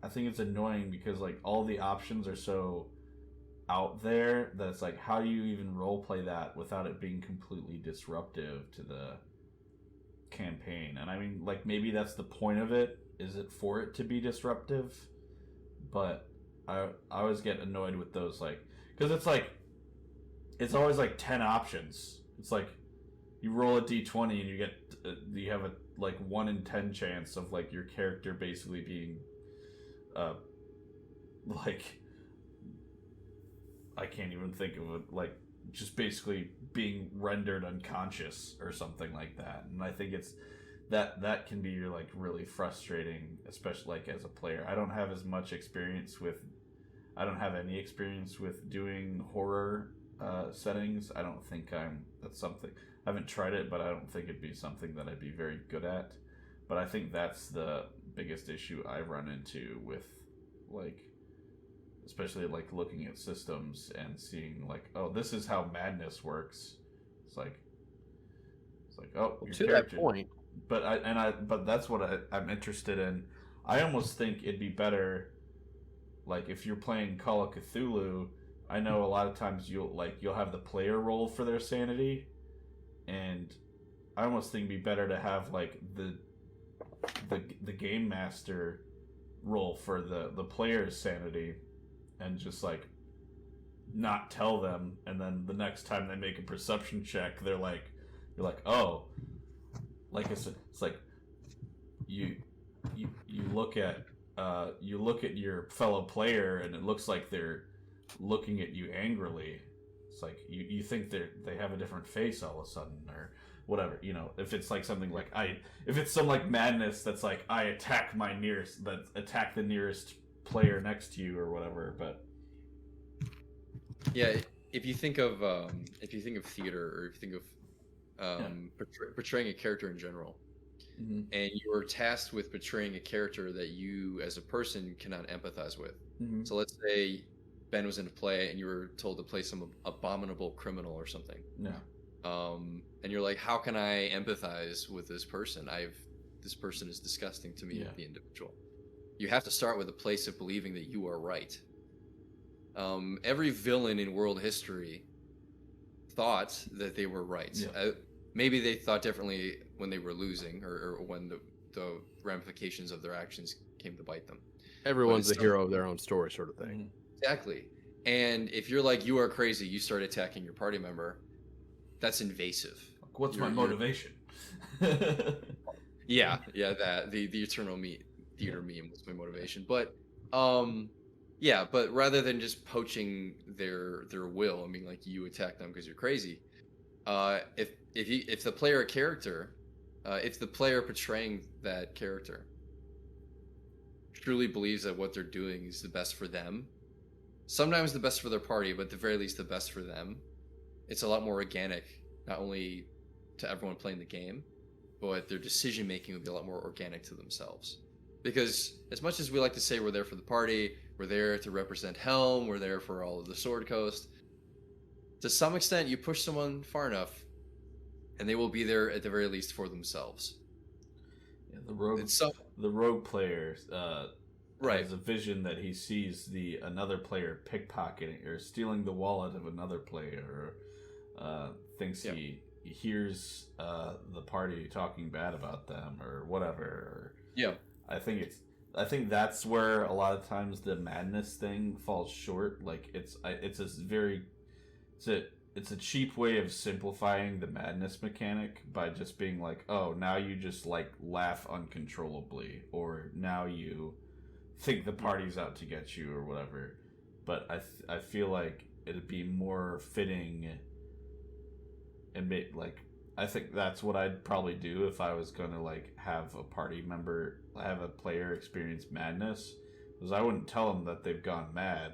I think it's annoying because like all the options are so out there that it's like, how do you even roleplay that without it being completely disruptive to the campaign? And I mean, like, maybe that's the point of it, is it for it to be disruptive? But I always get annoyed with those, like, because it's always like 10 options. It's like you roll a d20 and you have a like 1 in 10 chance of like your character basically being like I can't even think of it, like just basically being rendered unconscious or something like that. And I think it's that can be like really frustrating, especially like as a player. I don't have any experience with doing horror settings. I don't think that's something, I haven't tried it, but I don't think it'd be something that I'd be very good at. But I think that's the biggest issue I run into with, like, especially like looking at systems and seeing like, oh, this is how madness works. It's like, oh, Well, to that point, but that's what I'm interested in. I almost think it'd be better, like if you're playing Call of Cthulhu. I know a lot of times you'll have the player roll for their sanity, and I almost think it'd be better to have like the game master roll for the player's sanity, and just like not tell them, and then the next time they make a perception check, you're like, oh, like it's like you look at your fellow player, and it looks like they're looking at you angrily. It's like you think they have a different face all of a sudden, or whatever. You know, if it's like something like if it's some like madness that's like I attack the nearest player next to you or whatever. But yeah, if you think of theater, or if you think of portraying a character in general, mm-hmm. and you are tasked with portraying a character that you as a person cannot empathize with. Mm-hmm. So let's say Ben was in a play and you were told to play some abominable criminal or something. Yeah. And you're like, how can I empathize with this person? This person is disgusting to me, the individual. You have to start with a place of believing that you are right. Every villain in world history thought that they were right. Yeah. Maybe they thought differently when they were losing, or when the ramifications of their actions came to bite them. Everyone's the hero of their own story, sort of thing. Exactly. And if you're like, you are crazy, you start attacking your party member, that's invasive. What's my motivation? Yeah, that the eternal theater meme was my motivation. But but rather than just poaching their will, I mean, like, you attack them because you're crazy. If the player portraying that character truly believes that what they're doing is the best for them, sometimes the best for their party, but at the very least the best for them, it's a lot more organic, not only to everyone playing the game, but their decision making would be a lot more organic to themselves. Because as much as we like to say we're there for the party, we're there to represent Helm, we're there for all of the Sword Coast, to some extent you push someone far enough and they will be there at the very least for themselves. Yeah, the rogue player has a vision that he sees another player pickpocketing or stealing the wallet of another player, or thinks he hears the party talking bad about them or whatever. I think that's where a lot of times the madness thing falls short. Like it's a cheap way of simplifying the madness mechanic by just being like, oh, now you just like laugh uncontrollably, or now you think the party's out to get you or whatever. But I feel like it'd be more fitting, and I think that's what I'd probably do if I was going to like have a player experience madness, because I wouldn't tell them that they've gone mad.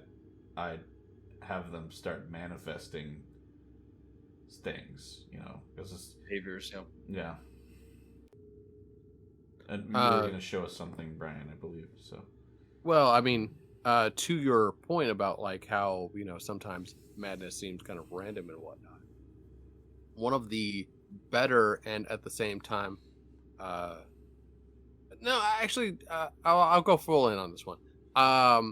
I'd have them start manifesting things, because behaviors. Yeah. And you were going to show us something, Brian, I believe. So. Well, I mean, to your point about like how sometimes madness seems kind of random and whatnot. One of the better and at the same time, I'll go full in on this one. I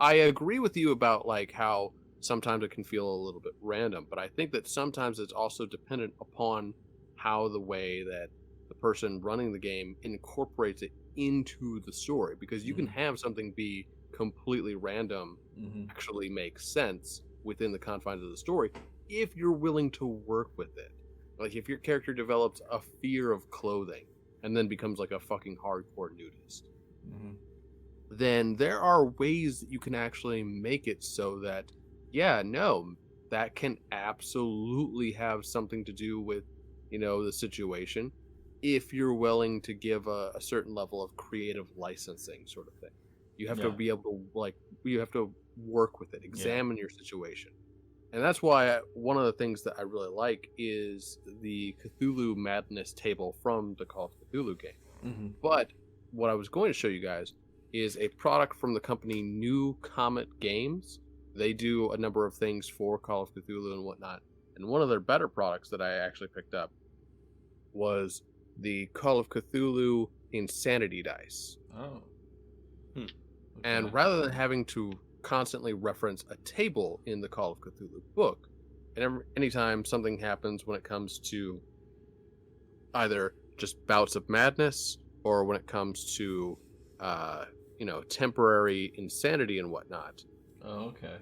agree with you about like how sometimes it can feel a little bit random, but I think that sometimes it's also dependent upon how the way that the person running the game incorporates it into the story, because you can have something be completely random actually make sense within the confines of the story if you're willing to work with it. Like if your character develops a fear of clothing and then becomes like a fucking hardcore nudist. then there are ways that you can actually make it so that, yeah, no, that can absolutely have something to do with, the situation, if you're willing to give a certain level of creative licensing sort of thing. You have to Yeah. be able to, you have to work with it, Yeah. examine your situation. And that's why one of the things that I really like is the Cthulhu Madness table from the Call of Cthulhu game. Mm-hmm. But what I was going to show you guys is a product from the company New Comet Games. They do a number of things for Call of Cthulhu and whatnot. And one of their better products that I actually picked up was the Call of Cthulhu Insanity Dice. Oh. Hmm. And Okay. rather than having to constantly reference a table in the Call of Cthulhu book, and anytime something happens when it comes to either just bouts of madness or when it comes to temporary insanity and whatnot, Oh, okay.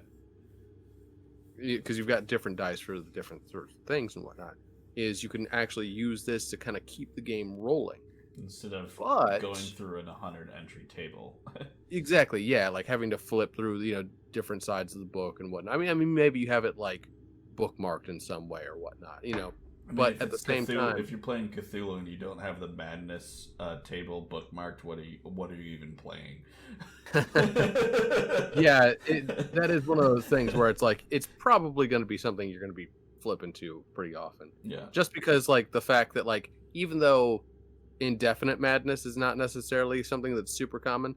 because you've got different dice for the different sort of things and whatnot, is you can actually use this to kind of keep the game rolling. Instead of But going through an 100 entry table. exactly, yeah, like having to flip through different sides of the book and whatnot. I mean maybe you have it like bookmarked in some way or whatnot, I mean, but if at the it's same Cthulhu, time, if you're playing Cthulhu and you don't have the madness table bookmarked, what are you even playing? yeah, that is one of those things where it's like it's probably going to be something you're going to be flipping to pretty often, Yeah. just because like the fact that like even though indefinite madness is not necessarily something that's super common,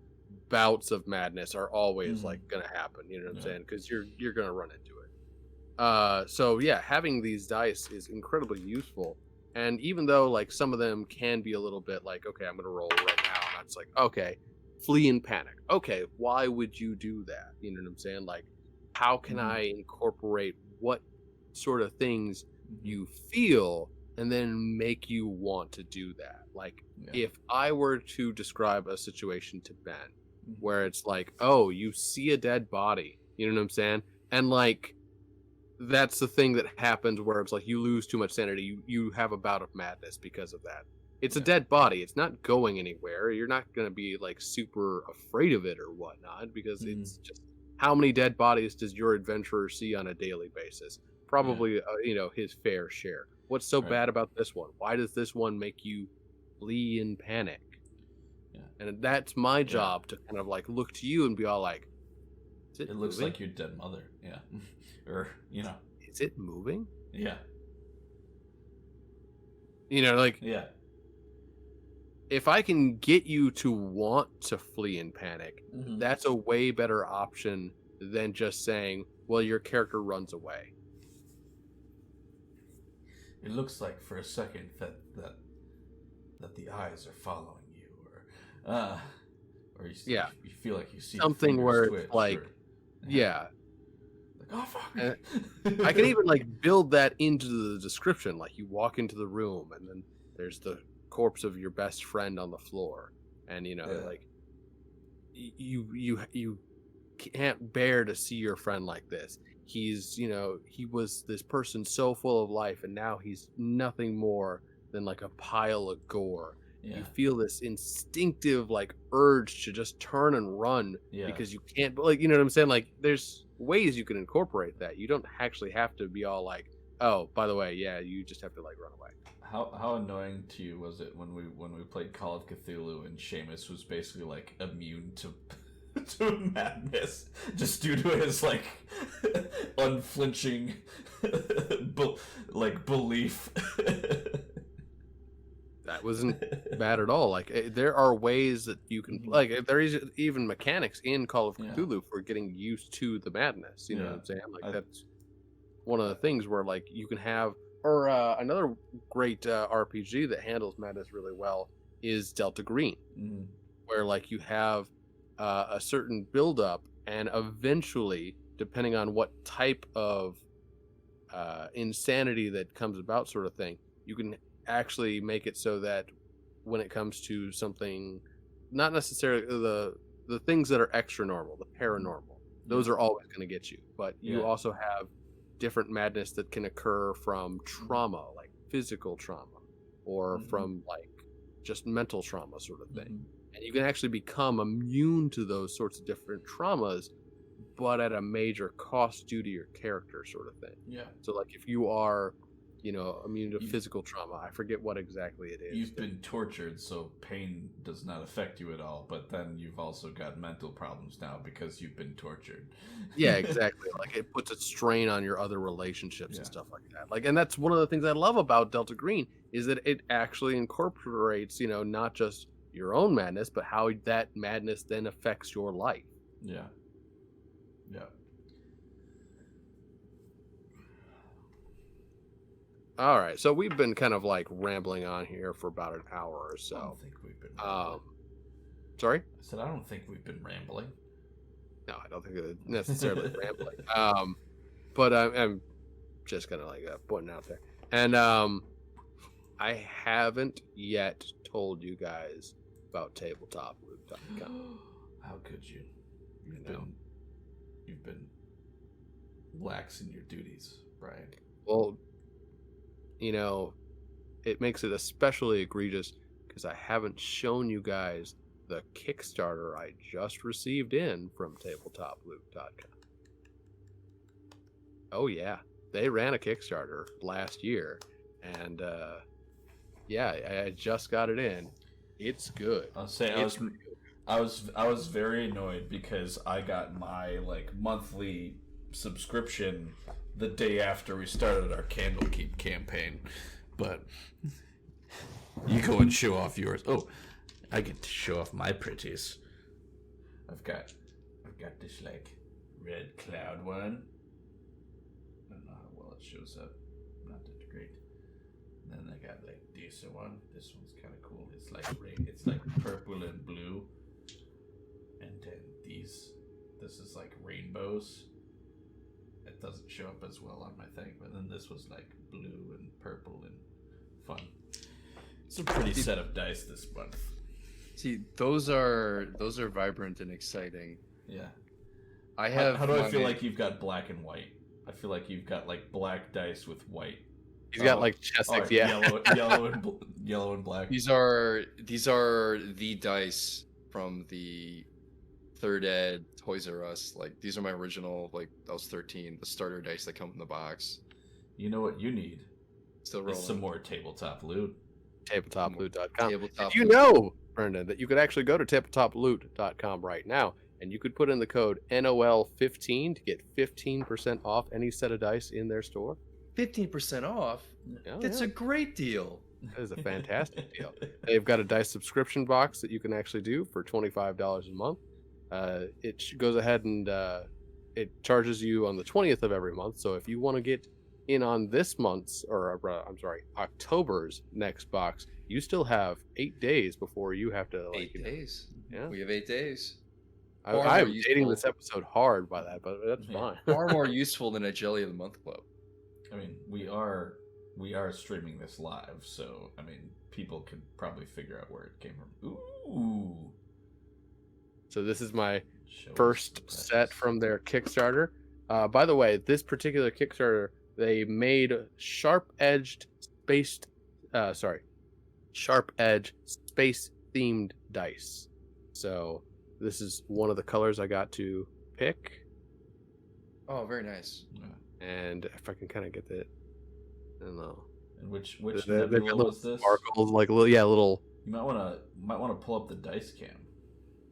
bouts of madness are always like going to happen, you know what I'm Yeah. saying, because you're going to run into it. So yeah, having these dice is incredibly useful. And even though like some of them can be a little bit like, okay, I'm gonna roll right now, and it's like, okay, flee and panic. Okay, why would you do that? You know what I'm saying? Like, how can Mhm. I incorporate what sort of things Mhm. you feel and then make you want to do that? Like, Yeah. if I were to describe a situation to Ben Mhm. where it's like, oh, you see a dead body, you know what I'm saying? And like, that's the thing that happens where it's like you lose too much sanity. You have a bout of madness because of that. It's a Yeah. dead body. It's not going anywhere. You're not going to be like super afraid of it or whatnot because Mhm. it's just how many dead bodies does your adventurer see on a daily basis? Probably, his fair share. What's so Right. bad about this one? Why does this one make you flee in panic? Yeah. And that's my job to kind of like look to you and be all like, is it It looks moving? like your dead mother. Yeah. Or, Is it moving? yeah. Like Yeah. if I can get you to want to flee in panic, Mhm. that's a way better option than just saying, well, your character runs away. It looks like for a second that the eyes are following you, or you feel like you see the Something fingers where twitch, it's like, or, yeah. like, oh fuck. I can even like build that into the description. Like you walk into the room and then there's the corpse of your best friend on the floor. And like you can't bear to see your friend like this. He's, he was this person so full of life and now he's nothing more than like a pile of gore. Yeah. You feel this instinctive like urge to just turn and run Yeah. because you can't, but like, you know what I'm saying? Like there's ways you can incorporate that. You don't actually have to be all like, oh, by the way, yeah, you just have to like run away. How annoying to you was it when we played Call of Cthulhu and Seamus was basically like immune to to madness just due to his like unflinching belief. That wasn't bad at all. Like there are ways that you can Mhm. like there is even mechanics in Call of Yeah. Cthulhu for getting used to the madness. You know Yeah. what I'm saying? Like I- that's one of the things where like you can have or another great RPG that handles madness really well is Delta Green, Mhm. where like you have a certain build up and eventually depending on what type of insanity that comes about sort of thing, you can actually make it so that when it comes to something not necessarily the things that are extra normal, the paranormal, those are always going to get you, but you Yeah. also have different madness that can occur from trauma, like physical trauma or Mhm. from like just mental trauma sort of thing. and you can actually become immune to those sorts of different traumas, but at a major cost due to your character, sort of thing. Yeah. So, like, if you are, you know, immune to You- physical trauma, I forget what exactly it is. You've been tortured, so pain does not affect you at all. But then you've also got mental problems now because you've been tortured. Yeah, exactly. Like, it puts a strain on your other relationships Yeah. and stuff like that. Like, and that's one of the things I love about Delta Green is that it actually incorporates, you know, not just your own madness, but how that madness then affects your life. Yeah. Yeah. All right, so we've been kind of like rambling on here for about an hour or I so. don't think we've been rambling. Sorry? I said I don't think we've been rambling. No, I don't think it's necessarily rambling. But I'm just kind of like putting out there. And I haven't yet told you guys about tabletoploot.com. How could you? I know. You've been lax in your duties, Brian. Well, you know, it makes it especially egregious because I haven't shown you guys the Kickstarter I just received in from tabletoploot.com. Oh yeah, they ran a Kickstarter last year, and yeah, I just got it in. It's good. I'll say I was very annoyed because I got my like monthly subscription the day after we started our Candlekeep campaign, but you go and show off yours. Oh, I get to show off my pretties. I've got this like red cloud one. I don't know how well it shows up. Not that great. And then I got like this one. This one's kind of cool. It's like it's like purple and blue. And then this is like rainbows. It doesn't show up as well on my thing, but then this was like blue and purple and fun. It's a pretty set of dice this month. See, those are vibrant and exciting. Yeah. I have. How do I feel like you've got black and white? I feel like you've got like black dice with white. He's got like chest, Or yeah. yellow and black. These are the dice from the Third Ed Toys R Us. Like, these are my original. Like, I was 13. The starter dice that come in the box. You know what you need? Still Is rolling. some more tabletop loot. tabletoploot.com. Tabletop Did you loot. know, Brendan, that you could actually go to tabletoploot.com right now and you could put in the code NOL15 to get 15% off any set of dice in their store? 15% off. Oh, That's yeah. a great deal. That is a fantastic deal. They've got a dice subscription box that you can actually do for $25 a month. It goes ahead and it charges you on the 20th of every month. So if you want to get in on this month's, or I'm sorry, October's next box, you still have 8 days before you have to. Like, 8 days. Yeah. We have 8 days. I'm Far more dating useful. this episode hard by that, but that's Yeah. fine. Far more useful than a Jelly of the Month Club. I mean, we are streaming this live, so I mean, people could probably figure out where it came from. Ooh. So this is my Show us first the set precious. from their Kickstarter. By the way, this particular Kickstarter, they made sharp edge space themed dice. So this is one of the colors I got to pick, Oh, very nice. Yeah. and if I can kind of get that, I don't know. And which They've got nebula little was this? sparkles, like little. You might want to pull up the dice cam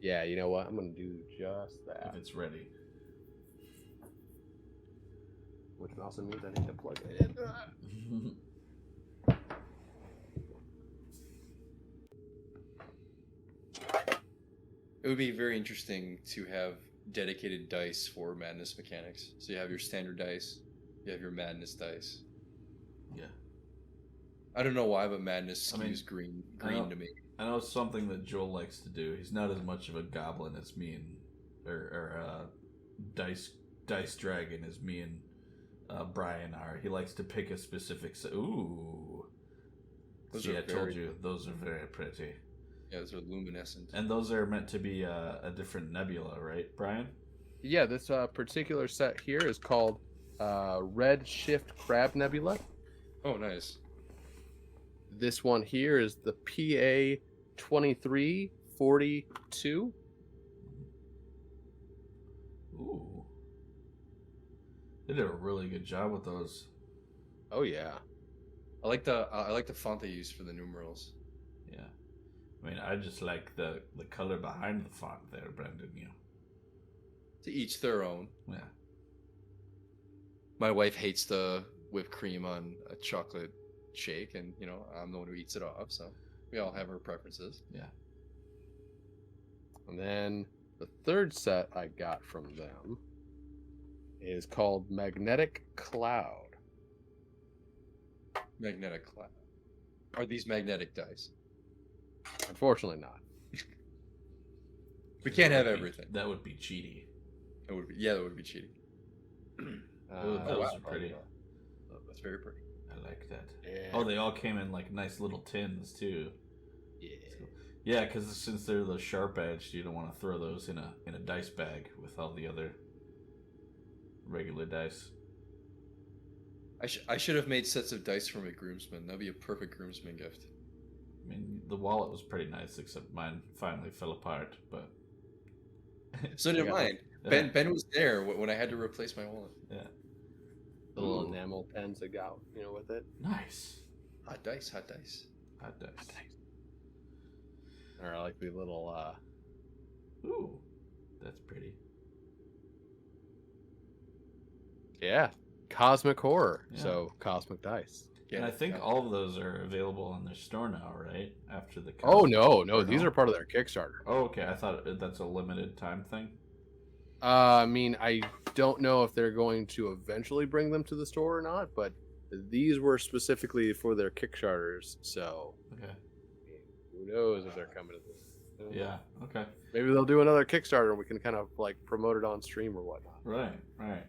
Yeah, you know what? I'm gonna do just that. if it's ready. Which also means I need to plug it in. It would be very interesting to have dedicated dice for madness mechanics. So you have your standard dice, you have your madness dice. Yeah. I don't know why, but madness I mean, skews green I know- to me. I know it's something that Joel likes to do. He's not as much of a goblin as me and dice dragon as me and Brian are. He likes to pick a specific. Ooh. Those See, are I told very- you those are very pretty, Yeah, those are luminescent. and those are meant to be a different nebula, right, Brian? Yeah, this particular set here is called Red Shift Crab Nebula. Oh, nice. This one here is the PA 23 42. Ooh. They did a really good job with those. Oh yeah. I like the font they used for the numerals. Yeah. I mean, I just like the color behind the font there, Brendan. You know. To each their own. Yeah. My wife hates the whipped cream on a chocolate shake, and I'm the one who eats it off. So we all have our preferences. Yeah. And then the third set I got from them is called Magnetic Cloud. Magnetic cloud. Are these magnetic dice? Unfortunately not. We can't have everything. That would be cheaty. It would be, yeah, that would be cheating. Those are pretty. That's very pretty. I like that. Yeah. Oh, they all came in like nice little tins too. Yeah. Yeah, because since they're the sharp edged, you don't want to throw those in a dice bag with all the other regular dice. I should have made sets of dice for my groomsmen. That'd be a perfect groomsman gift. I mean, the wallet was pretty nice, except mine finally fell apart. But So did mine. Yeah. Ben was there when I had to replace my wallet. Yeah. The little Ooh. enamel pens that got, with it. Nice. Hot dice, hot dice. Hot dice. Or like the little, Ooh, that's pretty. yeah, cosmic horror. Yeah. So cosmic dice. And I think all of those are available on their store now, right? After the. Oh no, Or these no? are part of their Kickstarter. Oh, okay. I thought that's a limited time thing. I mean, I don't know if they're going to eventually bring them to the store or not, but these were specifically for their Kickstarters. So Okay. who knows if they're coming to this? Yeah. Okay. Maybe they'll do another Kickstarter and we can kind of like promote it on stream or whatnot. Right. Right.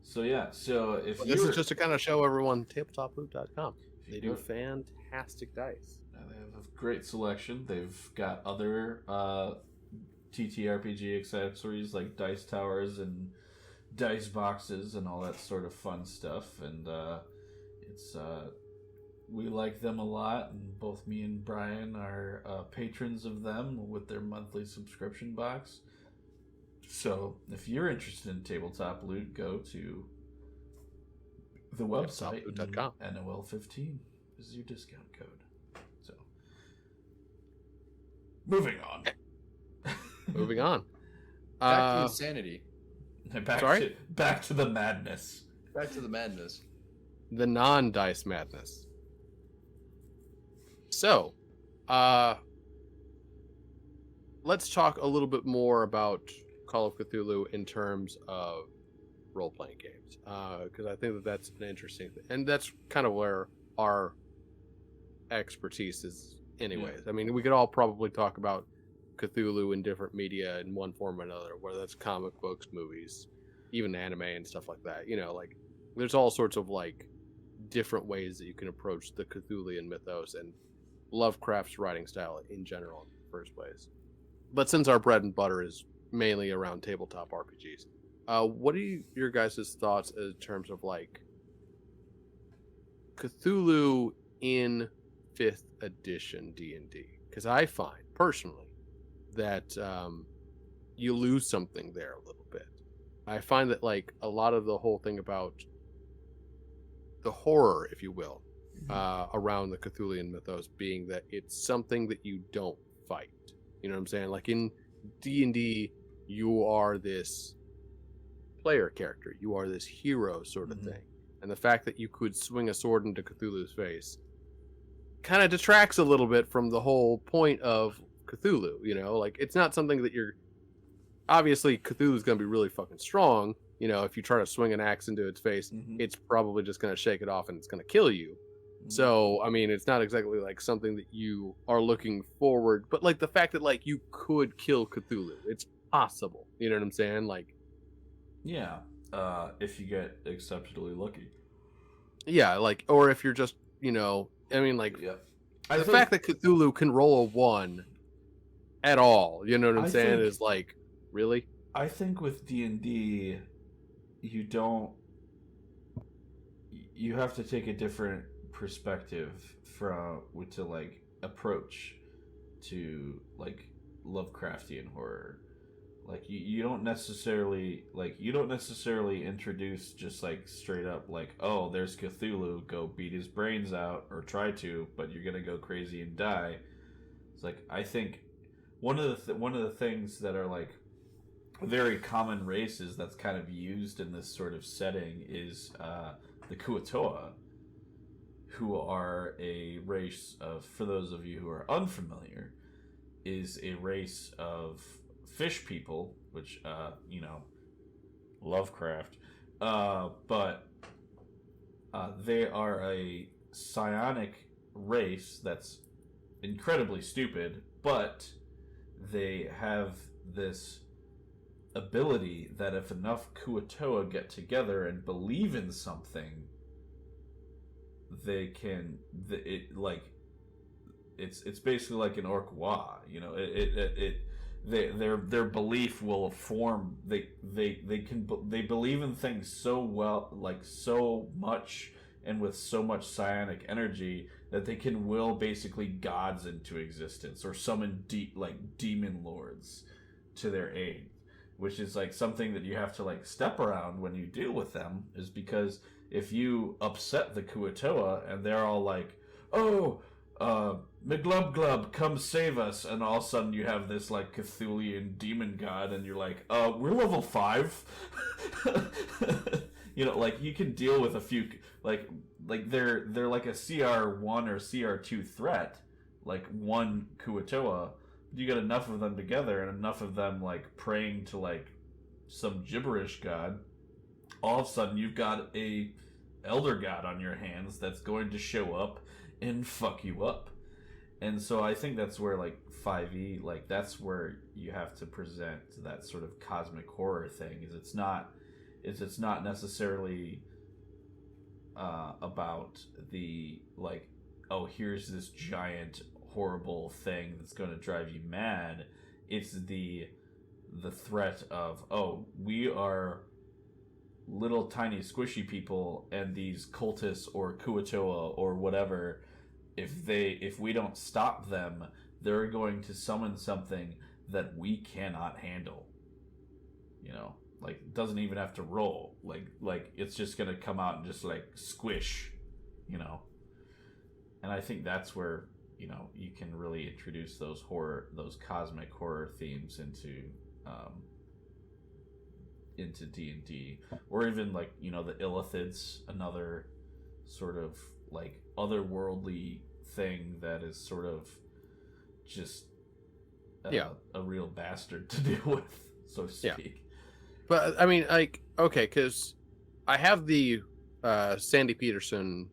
So yeah. So if But you this is just to kind of show everyone tabletoploot.com. They do Good. fantastic dice. They have a great selection. They've got other TTRPG accessories like dice towers and dice boxes and all that sort of fun stuff. And it's we like them a lot. And both me and Brian are patrons of them with their monthly subscription box. So if you're interested in Tabletop Loot, go to the website. Tabletoploot.com. and NOL15 is your discount code. So, moving on. Moving on. Back to insanity. Sorry? Back to the madness. Back to the madness. The non-dice madness. So, let's talk a little bit more about Call of Cthulhu in terms of role-playing games, because I think that that's an interesting thing, and that's kind of where our expertise is anyways. I mean, we could all probably talk about Cthulhu in different media in one form or another, whether that's comic books, movies, even anime and stuff like that. Like there's all sorts of like different ways that you can approach the Cthulian mythos and Lovecraft's writing style in general in the first place. But since our bread and butter is mainly around tabletop RPGs, what are your guys' thoughts in terms of like Cthulhu in 5th edition D&D? Because I find personally that you lose something there a little bit. I find that like a lot of the whole thing about the horror, if you will, around the Cthulian mythos being that it's something that you don't fight. You know what I'm saying? Like in D&D, you are this player character. You are this hero sort of thing. And the fact that you could swing a sword into Cthulhu's face kind of detracts a little bit from the whole point of Cthulhu, Like, it's not something that you're... Obviously, Cthulhu's going to be really fucking strong. If you try to swing an axe into its face, it's probably just going to shake it off and it's going to kill you. So, I mean, it's not exactly like something that you are looking forward, but like the fact that like you could kill Cthulhu, it's possible. You know what I'm saying? Like, yeah, if you get exceptionally lucky. Yeah, like, or if you're just, I mean, like, Yeah. the fact that Cthulhu can roll a 1 at all, you know what I'm saying, is like, really? I think with D&D, you have to take a different perspective to like approach to like Lovecraftian horror. Like you don't necessarily introduce just like straight up like, oh, there's Cthulhu, go beat his brains out or try to, but you're gonna go crazy and die. It's like, I think one of the things that are like very common races that's kind of used in this sort of setting is the Kuo-toa, who are a race of, for those of you who are unfamiliar, is a race of fish people, which Lovecraft, but they are a psionic race that's incredibly stupid, but they have this ability that if enough Kuo-toa get together and believe in something, they can it's basically like an Orc-wa, their belief will form. They believe in things so well, like so much, and with so much psionic energy that they can will basically gods into existence or summon demon lords to their aid, which is like something that you have to like step around when you deal with them, is because if you upset the Kuo-toa and they're all like, oh, McGlub, come save us, and all of a sudden you have this like Cthulian demon god, and you're like, we're level 5. Like you can deal with a few, like they're like a CR1 or CR2 threat, like one Kuo-toa. You get enough of them together and enough of them like praying to like some gibberish god, all of a sudden you've got a elder god on your hands that's going to show up and fuck you up. And so I think that's where like 5e, like that's where you have to present that sort of cosmic horror thing. It's not necessarily about the like, oh, here's this giant horrible thing that's going to drive you mad. It's the threat of, oh, we are little tiny squishy people, and these cultists or Kuo-toa or whatever, if we don't stop them, they're going to summon something that we cannot handle. Like it doesn't even have to roll. Like it's just gonna come out and just like squish, And I think that's where you can really introduce those cosmic horror themes into D&D, or even like the Illithids, another sort of like otherworldly thing that is sort of just a real bastard to deal with, so to speak. Yeah. But I mean, like, okay, because I have the Sandy Peterson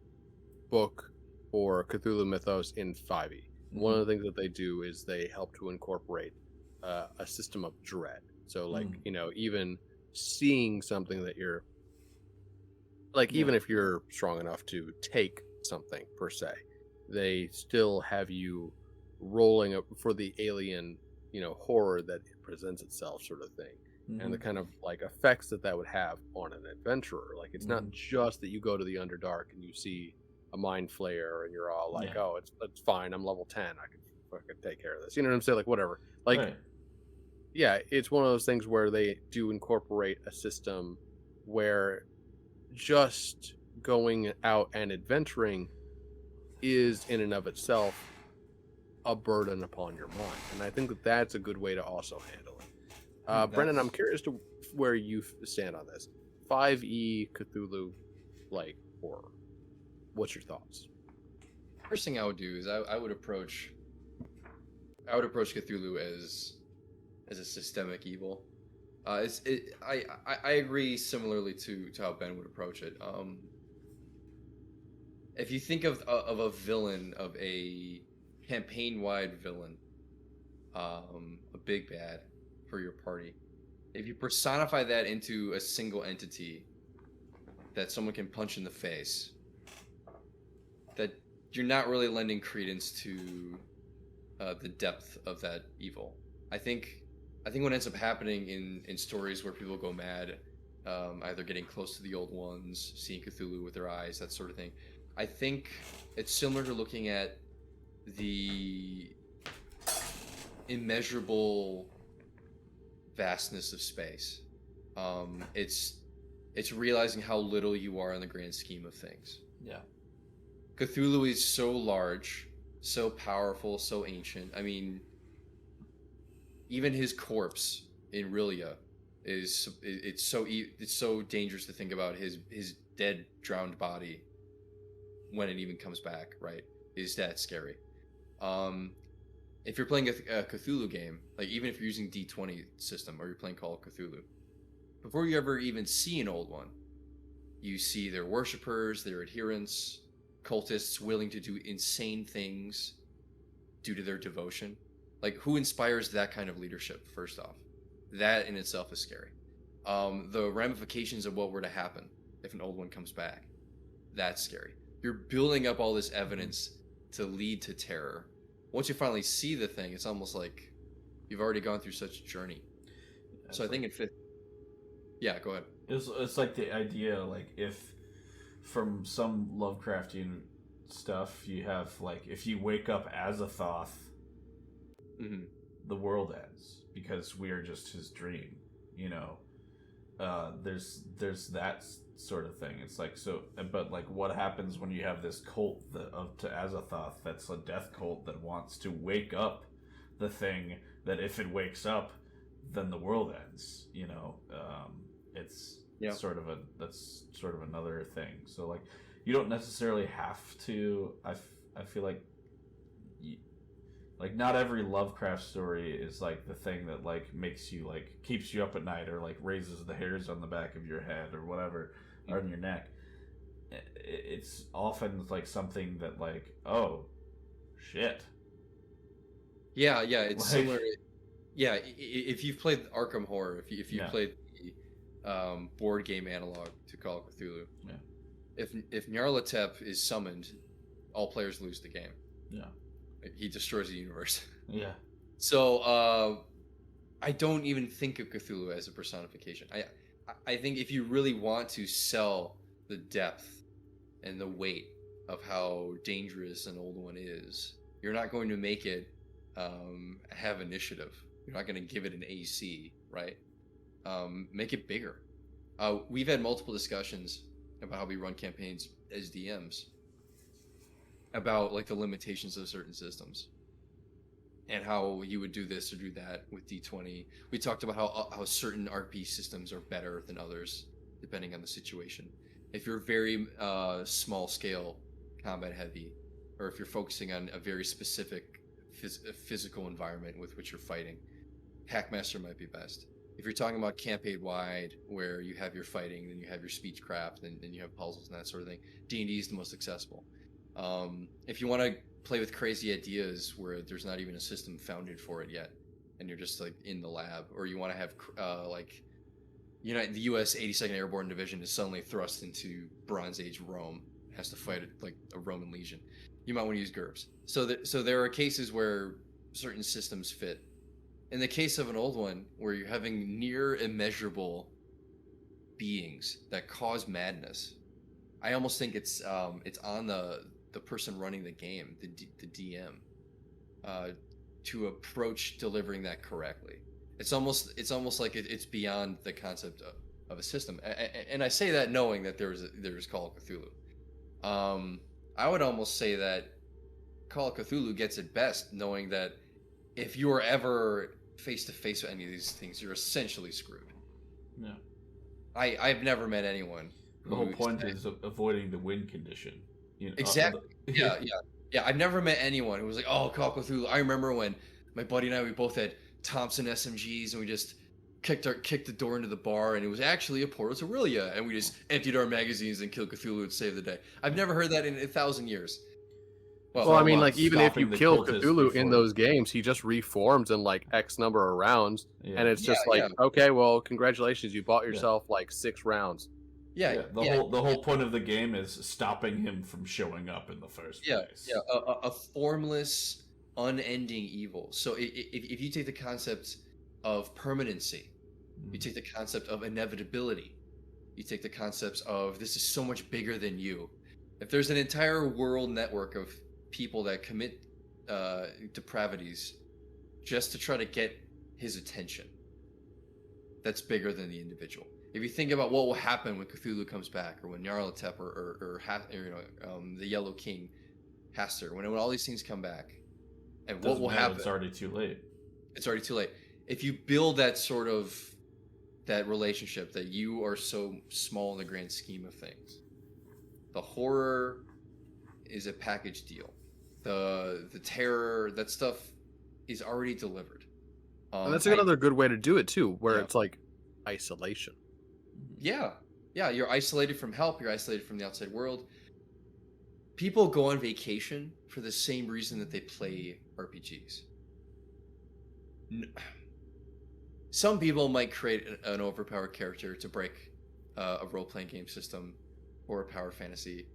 book for Cthulhu Mythos in 5e. Mm-hmm. One of the things that they do is they help to incorporate a system of dread. So, like, even seeing something that you're like, even if you're strong enough to take something per se, they still have you rolling up for the alien, horror that it presents itself, sort of thing. Mm-hmm. And the kind of like effects that would have on an adventurer. Like, it's not just that you go to the Underdark and you see a mind flayer and you're all like, oh, it's fine, I'm level 10, I can fucking take care of this. You know what I'm saying? Like, whatever. Like, right. Yeah, it's one of those things where they do incorporate a system where just going out and adventuring is in and of itself a burden upon your mind. And I think that that's a good way to also handle it. Brendan, I'm curious to where you stand on this. 5e Cthulhu, like, horror. What's your thoughts? First thing I would do is I would approach Cthulhu as a systemic evil. I agree similarly to how Ben would approach it. If you think of a villain, of a campaign-wide villain, a big bad for your party, if you personify that into a single entity that someone can punch in the face, that you're not really lending credence to the depth of that evil. I think what ends up happening in stories where people go mad, either getting close to the old ones, seeing Cthulhu with their eyes, that sort of thing, I think it's similar to looking at the immeasurable vastness of space. It's realizing how little you are in the grand scheme of things. Yeah. Cthulhu is so large, so powerful, so ancient. I mean, even his corpse in Rillia it's so dangerous to think about his dead drowned body when it even comes back, right? Is that scary? If you're playing a Cthulhu game, like even if you're using D20 system or you're playing Call of Cthulhu, before you ever even see an old one, you see their worshippers, their adherents, cultists willing to do insane things due to their devotion. Like, who inspires that kind of leadership, first off? That in itself is scary. The ramifications of what were to happen if an old one comes back, that's scary. You're building up all this evidence to lead to terror. Once you finally see the thing, it's almost like you've already gone through such a journey. That's So I think it fit. Yeah, go ahead. It's like the idea, like, if from some Lovecraftian stuff you have, like, if you wake up as a Thoth, Mm-hmm. the world ends because we are just his dream, you know. There's that sort of thing. It's like, so, but like, what happens when you have this cult to Azathoth that's a death cult that wants to wake up the thing that if it wakes up, then the world ends, you know. It's Yeah. that's sort of another thing. So like, you don't necessarily have to. I feel like. Like, not every Lovecraft story is like the thing that like makes you like keeps you up at night or like raises the hairs on the back of your head or whatever or on your neck. It's often like something that like, oh shit. Yeah, it's Like- similar. Yeah, if you've played Arkham Horror, if you Yeah. played the board game analog to Call of Cthulhu, Yeah. if Nyarlathotep is summoned, all players lose the game. Yeah. He destroys the universe. Yeah. So I don't even think of Cthulhu as a personification. I think if you really want to sell the depth and the weight of how dangerous an old one is, you're not going to make it have initiative. You're not going to give it an AC, right? Make it bigger. We've had multiple discussions about how we run campaigns as DMs about like the limitations of certain systems and how you would do this or do that with D20. We talked about how certain RP systems are better than others depending on the situation. If you're very small scale combat heavy, or if you're focusing on a very specific physical environment with which you're fighting, Hackmaster might be best. If you're talking about campaign wide, where you have your fighting, then you have your speechcraft, and you have puzzles and that sort of thing, D&D is the most accessible. If you want to play with crazy ideas where there's not even a system founded for it yet, and you're just like in the lab, or you want to have the U.S. 82nd Airborne Division is suddenly thrust into Bronze Age Rome, has to fight like a Roman legion, you might want to use GURPS. So there are cases where certain systems fit. In the case of an old one, where you're having near immeasurable beings that cause madness, I almost think it's on the person running the game, the DM, to approach delivering that correctly. It's almost like it's beyond the concept of a system. And I say that knowing that there's Call of Cthulhu. I would almost say that Call of Cthulhu gets it best, knowing that if you are ever face to face with any of these things, you're essentially screwed. Yeah. I've never met anyone. The whole point is avoiding the win condition. You know, Exactly. Yeah. I've never met anyone who was like, "Oh, Call of Cthulhu." I remember when my buddy and I, we both had Thompson SMGs, and we just kicked the door into the bar, and it was actually a portal to Rillia, and we just emptied our magazines and killed Cthulhu and saved the day. I've never heard that in 1,000 years. Well, I mean, about like, even if you stopping the kill cultists Cthulhu in before- those games, he just reforms in like X number of rounds, Yeah. and it's just Yeah, like, okay, well, congratulations, you bought yourself like 6 rounds. Yeah. The whole point of the game is stopping him from showing up in the first place. A formless, unending evil. So if you take the concept of permanency, you take the concept of inevitability, you take the concepts of this is so much bigger than you. If there's an entire world network of people that commit depravities just to try to get his attention. That's bigger than the individual. If you think about what will happen when Cthulhu comes back, or when Nyarlathotep or the Yellow King, Hastur, when all these things come back, and what will happen? It's already too late. It's already too late. If you build that sort of that relationship that you are so small in the grand scheme of things, the horror is a package deal. The terror, that stuff is already delivered. And that's another good way to do it too, where it's like isolation. Yeah, you're isolated from help. You're isolated from the outside world. People go on vacation for the same reason that they play RPGs. Some people might create an overpowered character to break a role-playing game system or a power fantasy.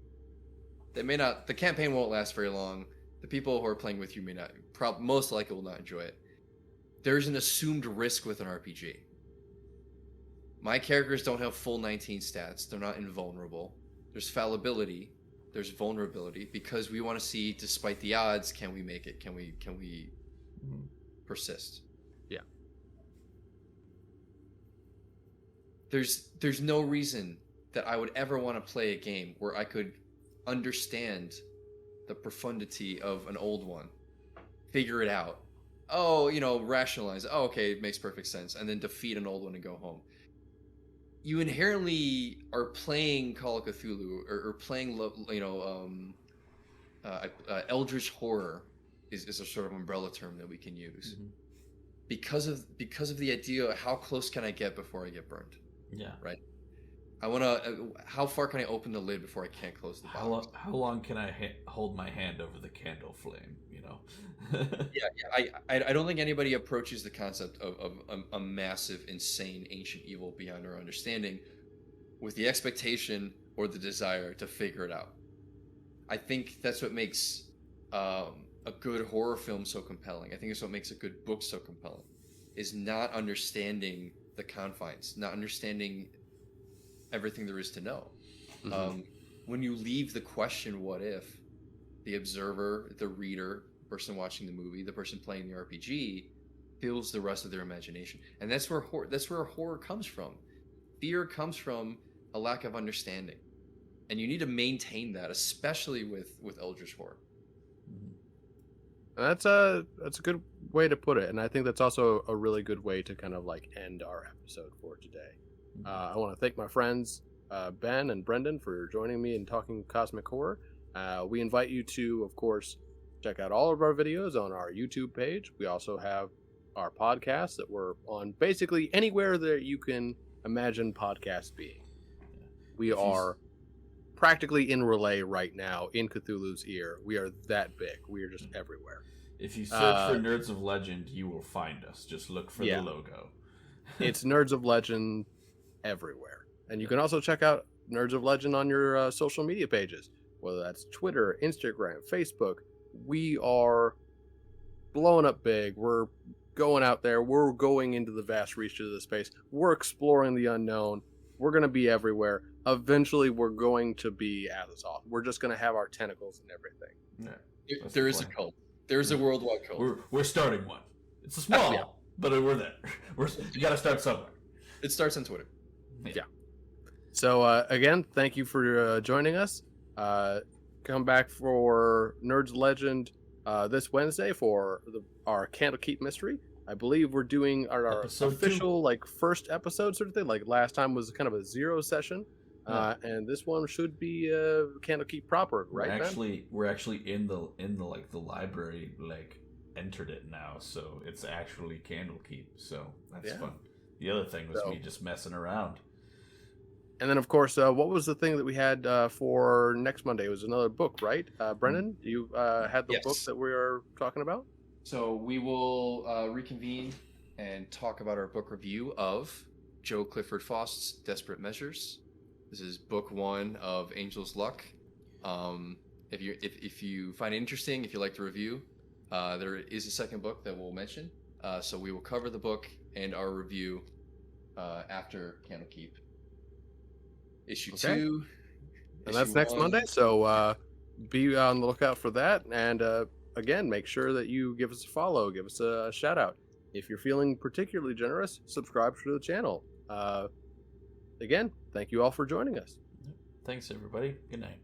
They may not. The campaign won't last very long. The people who are playing with you may not. Most likely will not enjoy it. There's an assumed risk with an RPG. My characters don't have full 19 stats. They're not invulnerable. There's fallibility. There's vulnerability, because we want to see, despite the odds, can we make it? Can we persist? Yeah. There's no reason that I would ever want to play a game where I could understand the profundity of an old one, figure it out. Oh, rationalize. Oh, okay, it makes perfect sense, and then defeat an old one and go home. You inherently are playing Call of Cthulhu or playing, Eldritch horror is a sort of umbrella term that we can use, because of the idea of how close can I get before I get burned? Yeah. Right. I want to. How far can I open the lid before I can't close the box? How long can I hold my hand over the candle flame? I don't think anybody approaches the concept of a massive, insane, ancient evil beyond our understanding with the expectation or the desire to figure it out. I think that's what makes a good horror film so compelling. I think it's what makes a good book so compelling, is not understanding the confines, not understanding everything there is to know. When you leave the question, what if, the observer, the reader, person watching the movie, the person playing the RPG, fills the rest of their imagination. And that's where horror comes from. Fear comes from a lack of understanding. And you need to maintain that, especially with Eldritch horror. That's a good way to put it, and I think that's also a really good way to kind of like end our episode for today. I want to thank my friends Ben and Brendan for joining me and talking cosmic horror. We invite you to, of course, check out all of our videos on our YouTube page. We also have our podcast that we're on basically anywhere that you can imagine podcasts being. We are practically in Relay right now, in Cthulhu's ear. We are that big. We are just everywhere. If you search for Nerds of Legend, you will find us. Just look for the logo. It's Nerds of Legend everywhere. And you can also check out Nerds of Legend on your social media pages, whether that's Twitter, Instagram, Facebook. We are blowing up big. We're going out there. We're going into the vast reaches of the space. We're exploring the unknown. We're going to be everywhere. Eventually, we're going to be Azathoth. We're just going to have our tentacles and everything. Yeah, There is a cult. There's a worldwide cult. We're starting one. It's a small, but we're there. You got to start somewhere. It starts on Twitter. Yeah. So again, thank you for joining us. Come back for Nerds Legend this Wednesday for our Candlekeep mystery. I believe we're doing our official first episode sort of thing. Like last time was kind of a 0 session, and this one should be Candlekeep proper, right? We're actually in the library, entered it now, so it's actually Candlekeep. So that's fun. The other thing was me just messing around. And then, of course, what was the thing that we had for next Monday? It was another book, right? Brennan, you had the book that we are talking about? So we will reconvene and talk about our book review of Joe Clifford Faust's Desperate Measures. This is book 1 of Angel's Luck. If you find it interesting, if you like the review, there is a second book that we'll mention. So we will cover the book and our review after Candlekeep. Issue 2. And that's next Monday, so be on the lookout for that. And again, make sure that you give us a follow, give us a shout out. If you're feeling particularly generous, subscribe to the channel. Again, thank you all for joining us. Thanks, everybody. Good night.